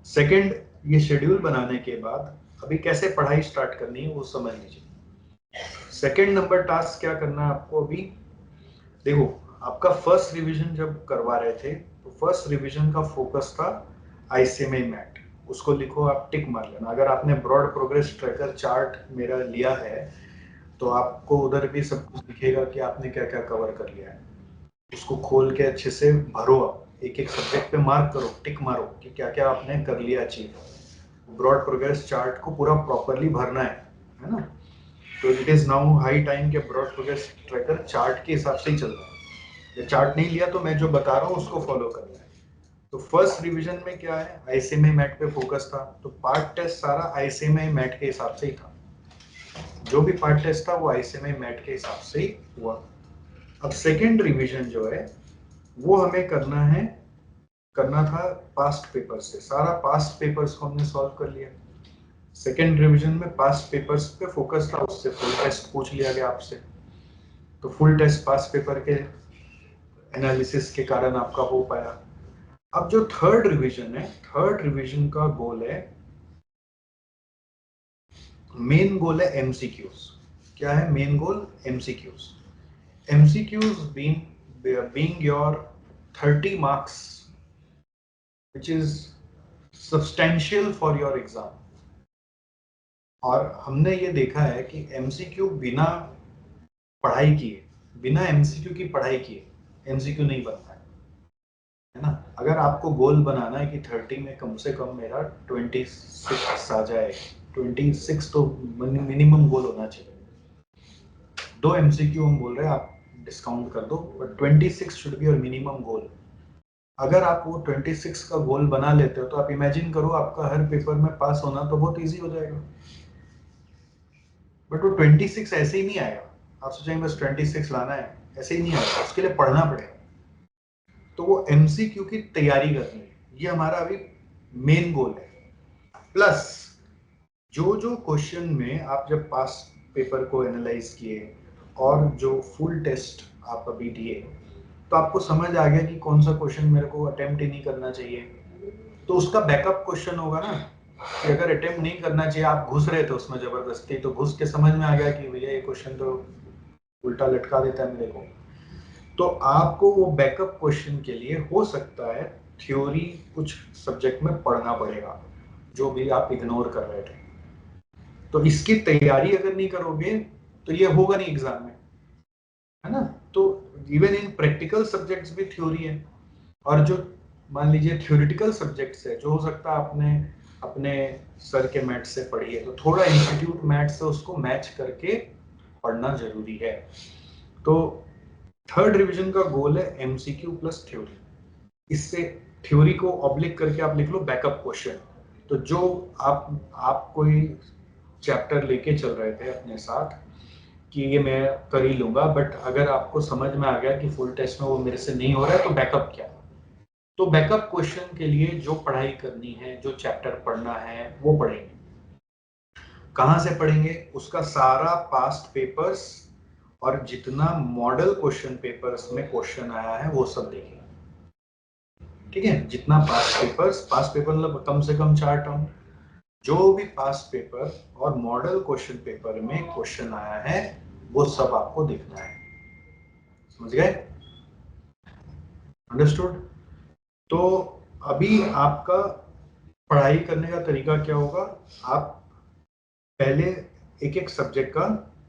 सेकंड, ये शेड्यूल बनाने के बाद अभी कैसे पढ़ाई स्टार्ट करनी है वो समझ लीजिए। सेकंड नंबर टास्क क्या करना है आपको अभी, देखो आपका फर्स्ट रिवीजन जब करवा रहे थे तो फर्स्ट रिवीजन का फोकस था ICMI मैट, उसको लिखो, आप टिक मार लेना। अगर आपने ब्रॉड प्रोग्रेस ट्रैकर चार्ट मेरा लिया है तो आपको उधर भी सब कुछ दिखेगा कि आपने क्या क्या कवर कर लिया है, उसको खोल के अच्छे से भरो, आप एक एक सब्जेक्ट पे मार्क करो, टिक मारो कि क्या क्या आपने कर लिया अचीव। ब्रॉड प्रोग्रेस चार्ट को पूरा प्रॉपरली भरना है ना। तो it is now high time के ब्रॉड प्रोग्रेस ट्रैकर चार्ट के हिसाब से ही चल रहा है। ये चार्ट नहीं लिया तो मैं जो बता रहा हूँ उसको फॉलो करना है। तो फर्स्ट रिवीजन में क्या है, ICMI मैट पे फोकस था, तो पार्ट टेस्ट सारा ICMI मैट के हिसाब से ही था, जो भी पार्ट टेस्ट था वो ICMI मैट के हिसाब से ही हुआ। अब सेकेंड रिवीजन जो है वो हमें करना था पास्ट पेपर से, सारा पास्ट पेपर्स को हमने सॉल्व कर लिया। सेकेंड रिवीजन में पास्ट पेपर्स पे फोकस था, उससे फुल टेस्ट पूछ लिया गया आपसे, तो फुल टेस्ट पास्ट पेपर के एनालिसिस के कारण आपका हो पाया। अब जो थर्ड रिवीजन है, थर्ड रिवीजन का गोल है, मेन गोल है MCQs। क्या है main goal? MCQs। MCQs being your 30 marks which is substantial for your exam। और हमने ये देखा है कि MCQ बिना पढ़ाई किए, बिना MCQ की पढ़ाई किए MCQ नहीं बनता है ना। अगर आपको गोल बनाना है कि 30 में कम से कम मेरा 26 आ जाए, 26 तो मिनिमम गोल होना चाहिए। 2 MCQ हम बोल रहे हैं, आप डिस्काउंट कर दो, but 26 should be your minimum goal. अगर आप वो 26 का गोल बना लेते हो तो आप इमेजिन करो आपका हर पेपर में पास होना तो बहुत इजी हो जाएगा। बट वो 26 ऐसे ही नहीं आएगा, आप सोचेंगे बस 26 लाना है, ऐसे ही नहीं आएगा, उसके लिए पढ़ना पड़ेगा। तो वो MCQ की तैयारी करनी है, ये हमारा अभी मेन गोल है। प्लस जो जो क्वेश्चन में आप जब पास पेपर को एनालाइज किए और जो फुल टेस्ट आप अभी दिए, तो आपको समझ आ गया कि कौन सा क्वेश्चन मेरे को अटेम्प्ट ही नहीं करना चाहिए, तो उसका बैकअप क्वेश्चन होगा ना कि अगर अटेम्प्ट नहीं करना चाहिए, आप घुस रहे थे उसमें जबरदस्ती, तो घुस के समझ में आ गया कि भैया ये क्वेश्चन तो उल्टा लटका देता है मेरे को, तो आपको वो बैकअप क्वेश्चन के लिए हो सकता है थ्योरी कुछ सब्जेक्ट में पढ़ना पड़ेगा जो भी आप इग्नोर कर रहे थे। तो इसकी तैयारी अगर नहीं करोगे तो ये होगा नहीं एग्जाम में, है ना। तो इवन इन प्रैक्टिकल सब्जेक्ट्स भी थ्योरी है, और जो मान लीजिए थ्योरेटिकल सब्जेक्ट्स है जो हो सकता है आपने अपने सर के मैथ से पढ़ी है, तो थोड़ा इंस्टीट्यूट मैथ से उसको मैच करके पढ़ना जरूरी है। तो थर्ड रिवीजन का गोल है MCQ प्लस थ्योरी। इससे थ्योरी को ऑब्लिक करके आप लिख लो बैकअप क्वेश्चन। तो जो आप कोई चैप्टर लेके चल रहे थे अपने साथ कि ये मैं कर ही लूंगा, बट अगर आपको समझ में आ गया कि फुल टेस्ट में वो मेरे से नहीं हो रहा है, तो बैकअप क्या है? तो बैकअप क्वेश्चन के लिए जो पढ़ाई करनी है, जो चैप्टर पढ़ना है वो पढ़ेंगे। कहाँ से पढ़ेंगे? उसका सारा पास्ट पेपर्स और जितना मॉडल क्वेश्चन पेपर्स में क्वेश्चन आया है वो सब देखेंगे। ठीक है, जितना पास पेपर मतलब कम से कम 4 टर्म, जो भी पास पेपर और मॉडल क्वेश्चन पेपर में क्वेश्चन आया है वो सब आपको देखना है। समझ गए? अंडरस्टूड? तो अभी आपका पढ़ाई करने का तरीका क्या होगा, आप पहले एक एक सब्जेक्ट का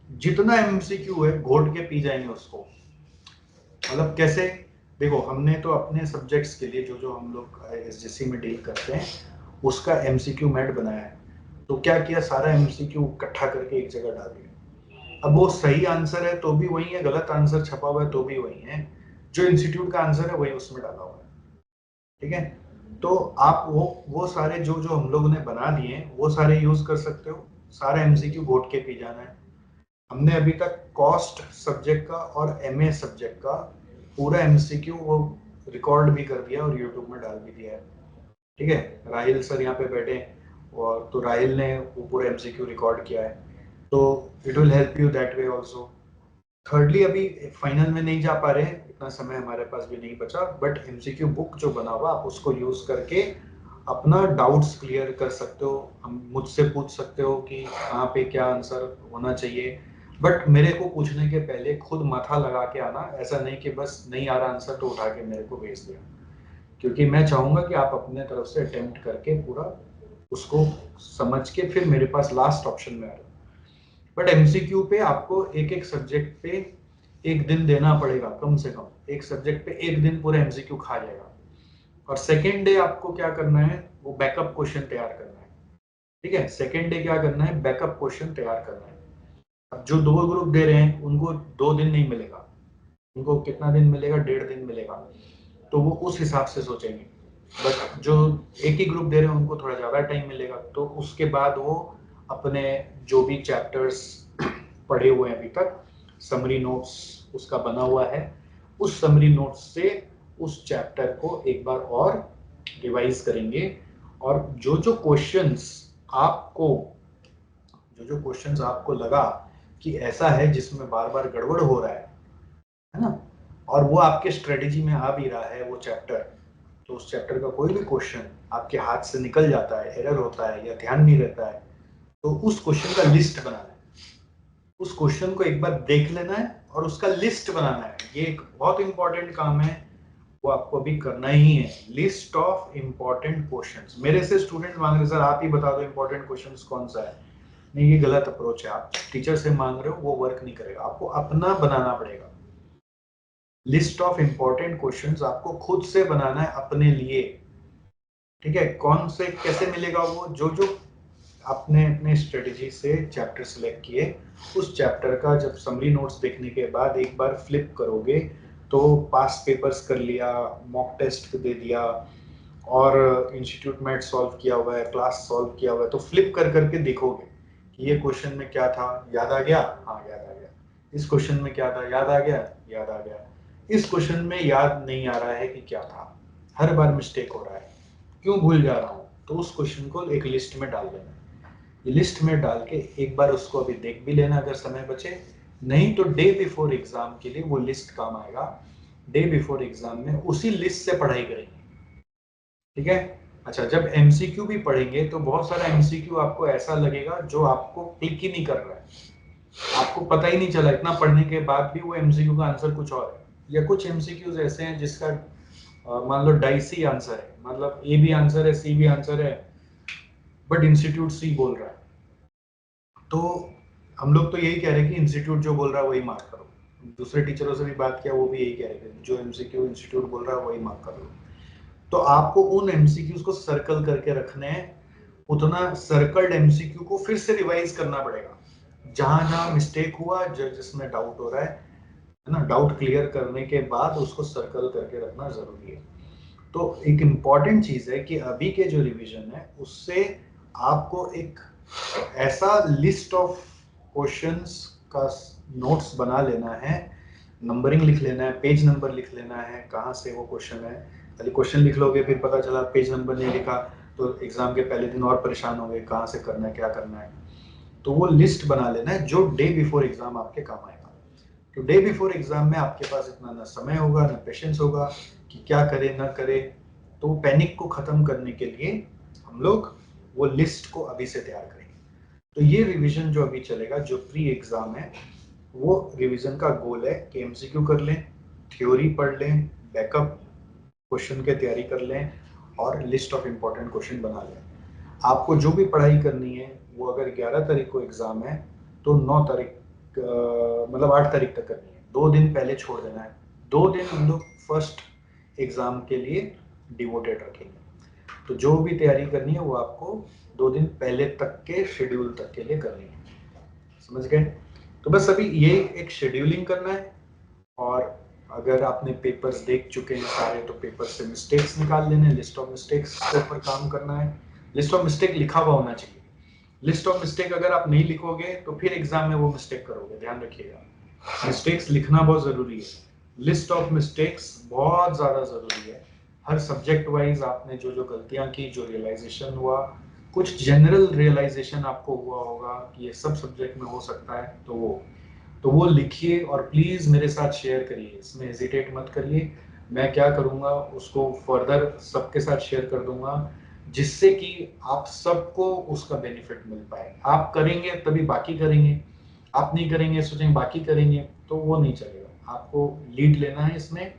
जितना एमसीक्यू है घोट के पी जाएंगे उसको। मतलब कैसे? देखो, हमने तो अपने सब्जेक्ट्स के लिए जो जो हम लोग एसजीसी में डील करते हैं उसका एमसीक्यू मैट बनाया है। तो क्या किया, सारा एमसीक्यू इकट्ठा करके एक जगह डाल दिया। अब वो सही आंसर है तो भी वही है, गलत आंसर छपा हुआ है तो भी वही है, जो इंस्टीट्यूट का आंसर है वही उसमें डाला हुआ है। ठीक है, तो आप वो सारे जो जो हम लोगों ने बना दिए वो सारे यूज कर सकते हो। सारा एमसीक्यू घोट के पी जाना है। हमने अभी तक कॉस्ट सब्जेक्ट का और एमए सब्जेक्ट का पूरा एमसीक्यू वो रिकॉर्ड भी कर दिया और यूट्यूब में डाल भी दिया है। ठीक है, राहिल सर यहाँ पे बैठे और तो राहिल ने वो पूरा एमसीक्यू रिकॉर्ड किया है, तो it will help you that way also. Thirdly, अभी फाइनल में नहीं जा पा रहे हैं, इतना समय हमारे पास भी नहीं बचा, बट एमसीक्यू बुक जो बना हुआ आप उसको यूज करके अपना डाउट्स क्लियर कर सकते हो। हम मुझसे पूछ सकते हो कि कहाँ पे क्या आंसर होना चाहिए, बट मेरे को पूछने के पहले खुद माथा लगा के आना। ऐसा नहीं कि बस नहीं आ रहा आंसर तो उठा के मेरे को भेज दिया, क्योंकि मैं चाहूंगा कि आप अपने तरफ से अटेम्प्ट करके पूरा उसको समझ के फिर मेरे पास लास्ट ऑप्शन में आ रहे। बट एमसीक्यू पे आपको एक एक सब्जेक्ट पे एक दिन देना पड़ेगा, कम से कम एक सब्जेक्ट पे एक दिन पूरा एमसीक्यू खा जाएगा। और सेकेंड डे आपको क्या करना है, वो बैकअप क्वेश्चन तैयार करना है। ठीक है, सेकेंड डे क्या करना है, बैकअप क्वेश्चन तैयार करना है। अब जो 2 ग्रुप दे रहे हैं उनको 2 दिन नहीं मिलेगा, उनको कितना दिन मिलेगा, 1.5 दिन मिलेगा, तो वो उस हिसाब से सोचेंगे। बट जो एक ही ग्रुप दे रहे हैं उनको थोड़ा ज्यादा टाइम मिलेगा, तो उसके बाद वो अपने जो भी चैप्टर्स पढ़े हुए हैं अभी तक, समरी नोट्स उसका बना हुआ है, उस समरी नोट्स से उस चैप्टर को एक बार और रिवाइज करेंगे। और जो जो क्वेश्चंस आपको लगा कि ऐसा है जिसमें बार बार गड़बड़ हो रहा है ना, और वो आपके स्ट्रेटेजी में आ भी रहा है वो चैप्टर, तो उस चैप्टर का कोई भी क्वेश्चन आपके हाथ से निकल जाता है, एरर होता है या ध्यान नहीं रहता है, तो उस क्वेश्चन का लिस्ट बनाना है। उस क्वेश्चन को एक बार देख लेना है और उसका लिस्ट बनाना है। ये एक बहुत इंपॉर्टेंट काम है, वो आपको अभी करना ही है। List of important questions. मेरे से स्टूडेंट मांग रहे सर आप ही बता दो इंपॉर्टेंट क्वेश्चंस कौन सा है। नहीं, ये गलत अप्रोच है। आप टीचर से मांग रहे हो, वो वर्क नहीं करेगा, आपको अपना बनाना पड़ेगा। लिस्ट ऑफ इंपॉर्टेंट क्वेश्चंस आपको खुद से बनाना है अपने लिए। ठीक है, कौन से कैसे मिलेगा वो, जो जो आपने अपने स्ट्रेटेजी से चैप्टर सिलेक्ट किए, उस चैप्टर का जब समरी नोट्स देखने के बाद एक बार फ्लिप करोगे तो पास पेपर्स कर लिया, मॉक टेस्ट दे दिया और इंस्टीट्यूट मैट सॉल्व किया हुआ है, क्लास सॉल्व किया हुआ है, तो फ्लिप कर करके देखोगे कि ये क्वेश्चन में क्या था, याद आ गया, हाँ याद आ गया। इस क्वेश्चन में क्या था, याद आ गया, याद आ गया। इस क्वेश्चन में याद नहीं आ रहा है कि क्या था, हर बार मिस्टेक हो रहा है, क्यों भूल जा रहा हूँ, तो उस क्वेश्चन को एक लिस्ट में डाल देना। लिस्ट में डाल के एक बार उसको अभी देख भी लेना अगर समय बचे, नहीं तो डे बिफोर एग्जाम के लिए वो लिस्ट काम आएगा। डे बिफोर एग्जाम में उसी लिस्ट से पढ़ाई करेंगे। ठीक है, अच्छा, जब एमसीक्यू भी पढ़ेंगे तो बहुत सारा एमसीक्यू आपको ऐसा लगेगा जो आपको क्लिक ही नहीं कर रहा है, आपको पता ही नहीं चला इतना पढ़ने के बाद भी वो एमसीक्यू का आंसर कुछ और है। या कुछ एमसीक्यूज ऐसे हैं जिसका मान लो डाइसी आंसर है, मतलब ए भी आंसर है, सी भी आंसर है, बट इंस्टीट्यूट सी बोल रहा है। तो हम लोग तो यही कह रहे हैं कि इंस्टीट्यूट जो बोल रहा है वही मार्क करो। दूसरे टीचरों से भी बात किया, वो भी यही कह रहे थे, जो एमसीक्यू इंस्टीट्यूट बोल रहा है वही मार्क कर लो। तो आपको उन एमसीक्यूज को सर्कल करके रखने हैं, उतना सर्कल्ड एमसीक्यू को फिर से रिवाइज करना पड़ेगा। जहां जहां मिस्टेक हुआ, जिसमें डाउट हो रहा है ना, डाउट क्लियर करने के बाद उसको सर्कल करके रखना जरूरी है। तो एक इम्पॉर्टेंट चीज है कि अभी के जो रिवीजन है उससे आपको एक ऐसा लिस्ट ऑफ क्वेश्चंस का नोट्स बना लेना है, नंबरिंग लिख लेना है, पेज नंबर लिख लेना है, कहाँ से वो क्वेश्चन है। पहले क्वेश्चन लिख लोगे, फिर पता चला पेज नंबर नहीं लिखा तो एग्जाम के पहले दिन और परेशान हो गए, कहाँ से करना है, क्या करना है। तो वो लिस्ट बना लेना है जो डे बिफोर एग्जाम आपके काम आएगा। तो डे बिफोर एग्जाम में आपके पास इतना ना समय होगा ना पेशेंस होगा कि क्या करे ना करे, तो पैनिक को खत्म करने के लिए हम लोग वो लिस्ट को अभी से तैयार करेंगे। तो ये रिवीजन जो अभी चलेगा, जो प्री एग्जाम है, वो रिवीजन का गोल है कि एमसीक्यू कर लें, थ्योरी पढ़ लें, बैकअप क्वेश्चन के तैयारी कर लें और लिस्ट ऑफ इम्पोर्टेंट क्वेश्चन बना लें। आपको जो भी पढ़ाई करनी है वो अगर 11 तारीख को एग्जाम है तो 9 तारीख मतलब 8 तारीख तक करनी है। 2 दिन पहले छोड़ देना है। 2 दिन हम लोग फर्स्ट एग्जाम के लिए डिवोटेड रखेंगे। तो जो भी तैयारी करनी है वो आपको 2 दिन पहले तक के शेड्यूल तक के लिए करनी है। समझ गए? तो बस अभी ये एक शेड्यूलिंग करना है। और अगर आपने पेपर्स देख चुके हैं सारे तो पेपर से मिस्टेक्स निकाल लेने, लिस्ट ऑफ मिस्टेक्स के ऊपर काम करना है। लिस्ट ऑफ मिस्टेक लिखा हुआ होना चाहिए। लिस्ट ऑफ मिस्टेक अगर आप नहीं लिखोगे तो फिर एग्जाम में वो मिस्टेक करोगे, ध्यान रखिएगा। मिस्टेक्स लिखना बहुत जरूरी है। लिस्ट ऑफ मिस्टेक्स बहुत ज्यादा जरूरी है। हर सब्जेक्ट वाइज आपने जो जो गलतियां की, जो रियलाइजेशन हुआ, कुछ जनरल रियलाइजेशन आपको हुआ होगा कि ये सब सब्जेक्ट में हो सकता है, तो वो लिखिए और प्लीज मेरे साथ शेयर करिए। इसमें हेजिटेट मत करिए। मैं क्या करूंगा उसको फर्दर सबके साथ शेयर कर दूंगा, जिससे कि आप सबको उसका बेनिफिट मिल पाए। आप करेंगे तभी बाकी करेंगे, आप नहीं करेंगे सोचेंगे बाकी करेंगे तो वो नहीं चलेगा। आपको लीड लेना है इसमें,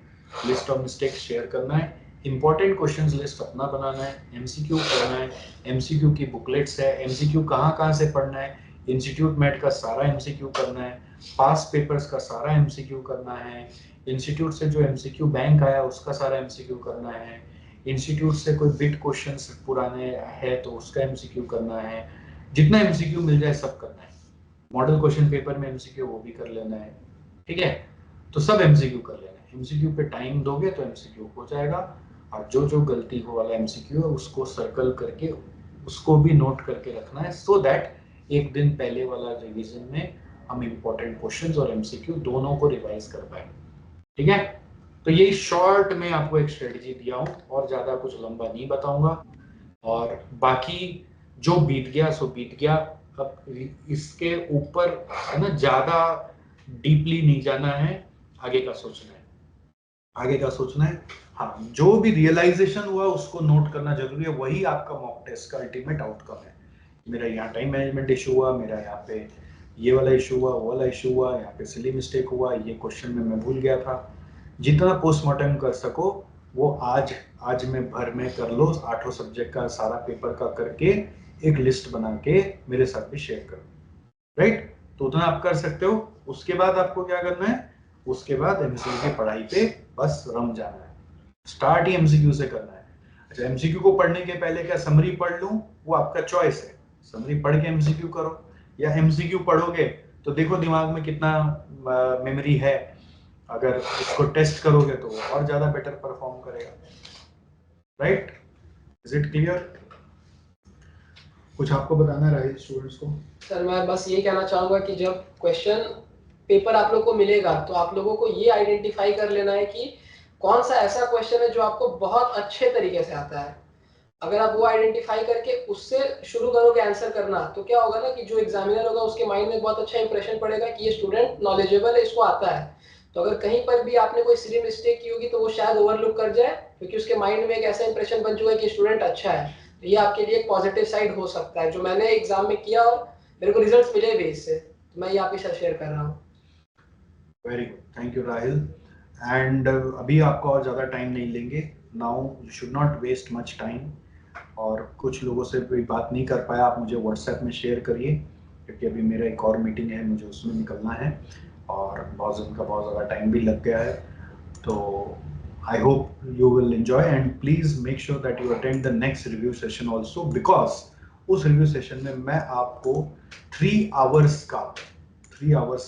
लिस्ट ऑफ मिस्टेक्स शेयर करना है, इंपॉर्टेंट क्वेश्चंस लिस्ट अपना बनाना है, एमसीक्यू पढ़ना है, एमसीक्यू की बुकलेट्स है, एमसीक्यू कहाँ से पढ़ना है, इंस्टीट्यूट मैट का सारा एमसीक्यू करना है, पास पेपर्स का सारा एमसीक्यू करना है, इंस्टीट्यूट से जो एमसीक्यू बैंक आया उसका सारा एमसीक्यू करना है, इंस्टीट्यूट से कोई बिट क्वेश्चंस पुराने है तो उसका एमसीक्यू करना है। जितना एमसीक्यू मिल जाए सब करना है। मॉडल क्वेश्चन पेपर में एमसीक्यू वो भी कर लेना है, ठीक है? तो सब एमसीक्यू कर लेना है। एमसीक्यू पे टाइम दोगे तो एमसीक्यू हो जाएगा। और जो जो गलती हो वाला एमसीक्यू है उसको सर्कल करके उसको भी नोट करके रखना है, सो दैट एक दिन पहले वाला रिवीजन में हम इम्पोर्टेंट क्वेश्चंस और एमसीक्यू दोनों को रिवाइज कर पाए। ठीक है? तो ये शॉर्ट में आपको एक स्ट्रेटजी दिया हूँ और ज्यादा कुछ लंबा नहीं बताऊंगा। और बाकी जो बीत गया सो बीत गया। अब इसके ऊपर है ना ज्यादा डीपली नहीं जाना है, आगे का सोचना है, आगे का सोचना है। हाँ, जो भी रियलाइजेशन हुआ उसको नोट करना जरूरी है। वही आपका मॉक टेस्ट का अल्टीमेट आउटकम है। मेरा यहाँ टाइम मैनेजमेंट इशू हुआ, मेरा यहाँ पे ये वाला इशू हुआ, वो वाला इशू हुआ, यहाँ पे सिली मिस्टेक हुआ, ये क्वेश्चन में मैं भूल गया था। जितना पोस्टमार्टम कर सको वो आज में भर में कर लो। 8 सब्जेक्ट का सारा पेपर का करके एक लिस्ट बना के मेरे साथ भी शेयर करो, राइट? तो उतना आप कर सकते हो। उसके बाद आपको क्या करना है? उसके बाद एमसीक्यू की पढ़ाई पे बस रम जाना है। स्टार्ट ही एमसीक्यू से करना है। अच्छा, एमसीक्यू को पढ़ने के पहले क्या समरी पढ़ लूं? वो आपका चॉइस है। समरी पढ़ के एमसीक्यू करो या एमसीक्यू पढ़ोगे तो देखो दिमाग में कितना मेमोरी है। अगर इसको टेस्ट करोगे तो और ज्यादा बेटर परफॉर्म करेगा, राइट? Is it clear? कुछ आपको बताना है स्टूडेंट्स को? सर मैं बस ये कहना चाहूंगा कि जब क्वेश्चन पेपर आप लोग को मिलेगा तो आप लोगों को ये आइडेंटिफाई कर लेना है कि कौन सा ऐसा क्वेश्चन है जो आपको बहुत अच्छे तरीके से आता है। अगर आप वो आइडेंटिफाई करके उससे शुरू करोगे आंसर करना तो क्या होगा ना कि जो एग्जामिनर होगा उसके माइंड में बहुत अच्छा इंप्रेशन पड़ेगा कि ये स्टूडेंट नॉलेजेबल है, इसको आता है। तो अगर कहीं पर भी आपने कोई सिली मिस्टेक की होगी तो वो शायद ओवरलुक कर जाए, क्योंकि उसके माइंड में एक ऐसा इंप्रेशन बन चुका है कि स्टूडेंट अच्छा है। तो ये आपके लिए एक पॉजिटिव साइड हो सकता है, जो मैंने एग्जाम में किया और मेरे को रिजल्ट्स मिले भी इससे, तो मैं ये आपके साथ शेयर कर रहा हूँ। Very good, thank you Rahil. And अभी आपका और ज़्यादा टाइम नहीं लेंगे। Now you should not waste much time. और कुछ लोगों से भी बात नहीं कर पाया, आप मुझे व्हाट्सएप में शेयर करिए, क्योंकि अभी मेरा एक और मीटिंग है, मुझे उसमें निकलना है और बहुत ज़्यादा टाइम भी लग गया है। तो I hope you will enjoy and please make sure that you attend the next review session also, because उस रिव्यू सेशन में मैं आपको 3 आवर्स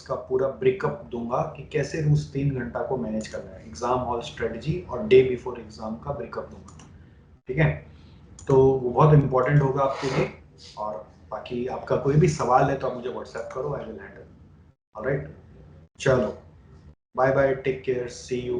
का पूरा ब्रेकअप दूंगा कि कैसे उस 3 घंटा को मैनेज करना है। एग्जाम हॉल स्ट्रेटजी और डे बिफोर एग्जाम का ब्रेकअप दूंगा, ठीक है? तो वो बहुत इंपॉर्टेंट होगा आपके लिए। और बाकी आपका कोई भी सवाल है तो आप मुझे व्हाट्सएप करो, आई विल हैंडल। ऑलराइट, चलो bye bye, take care, see you.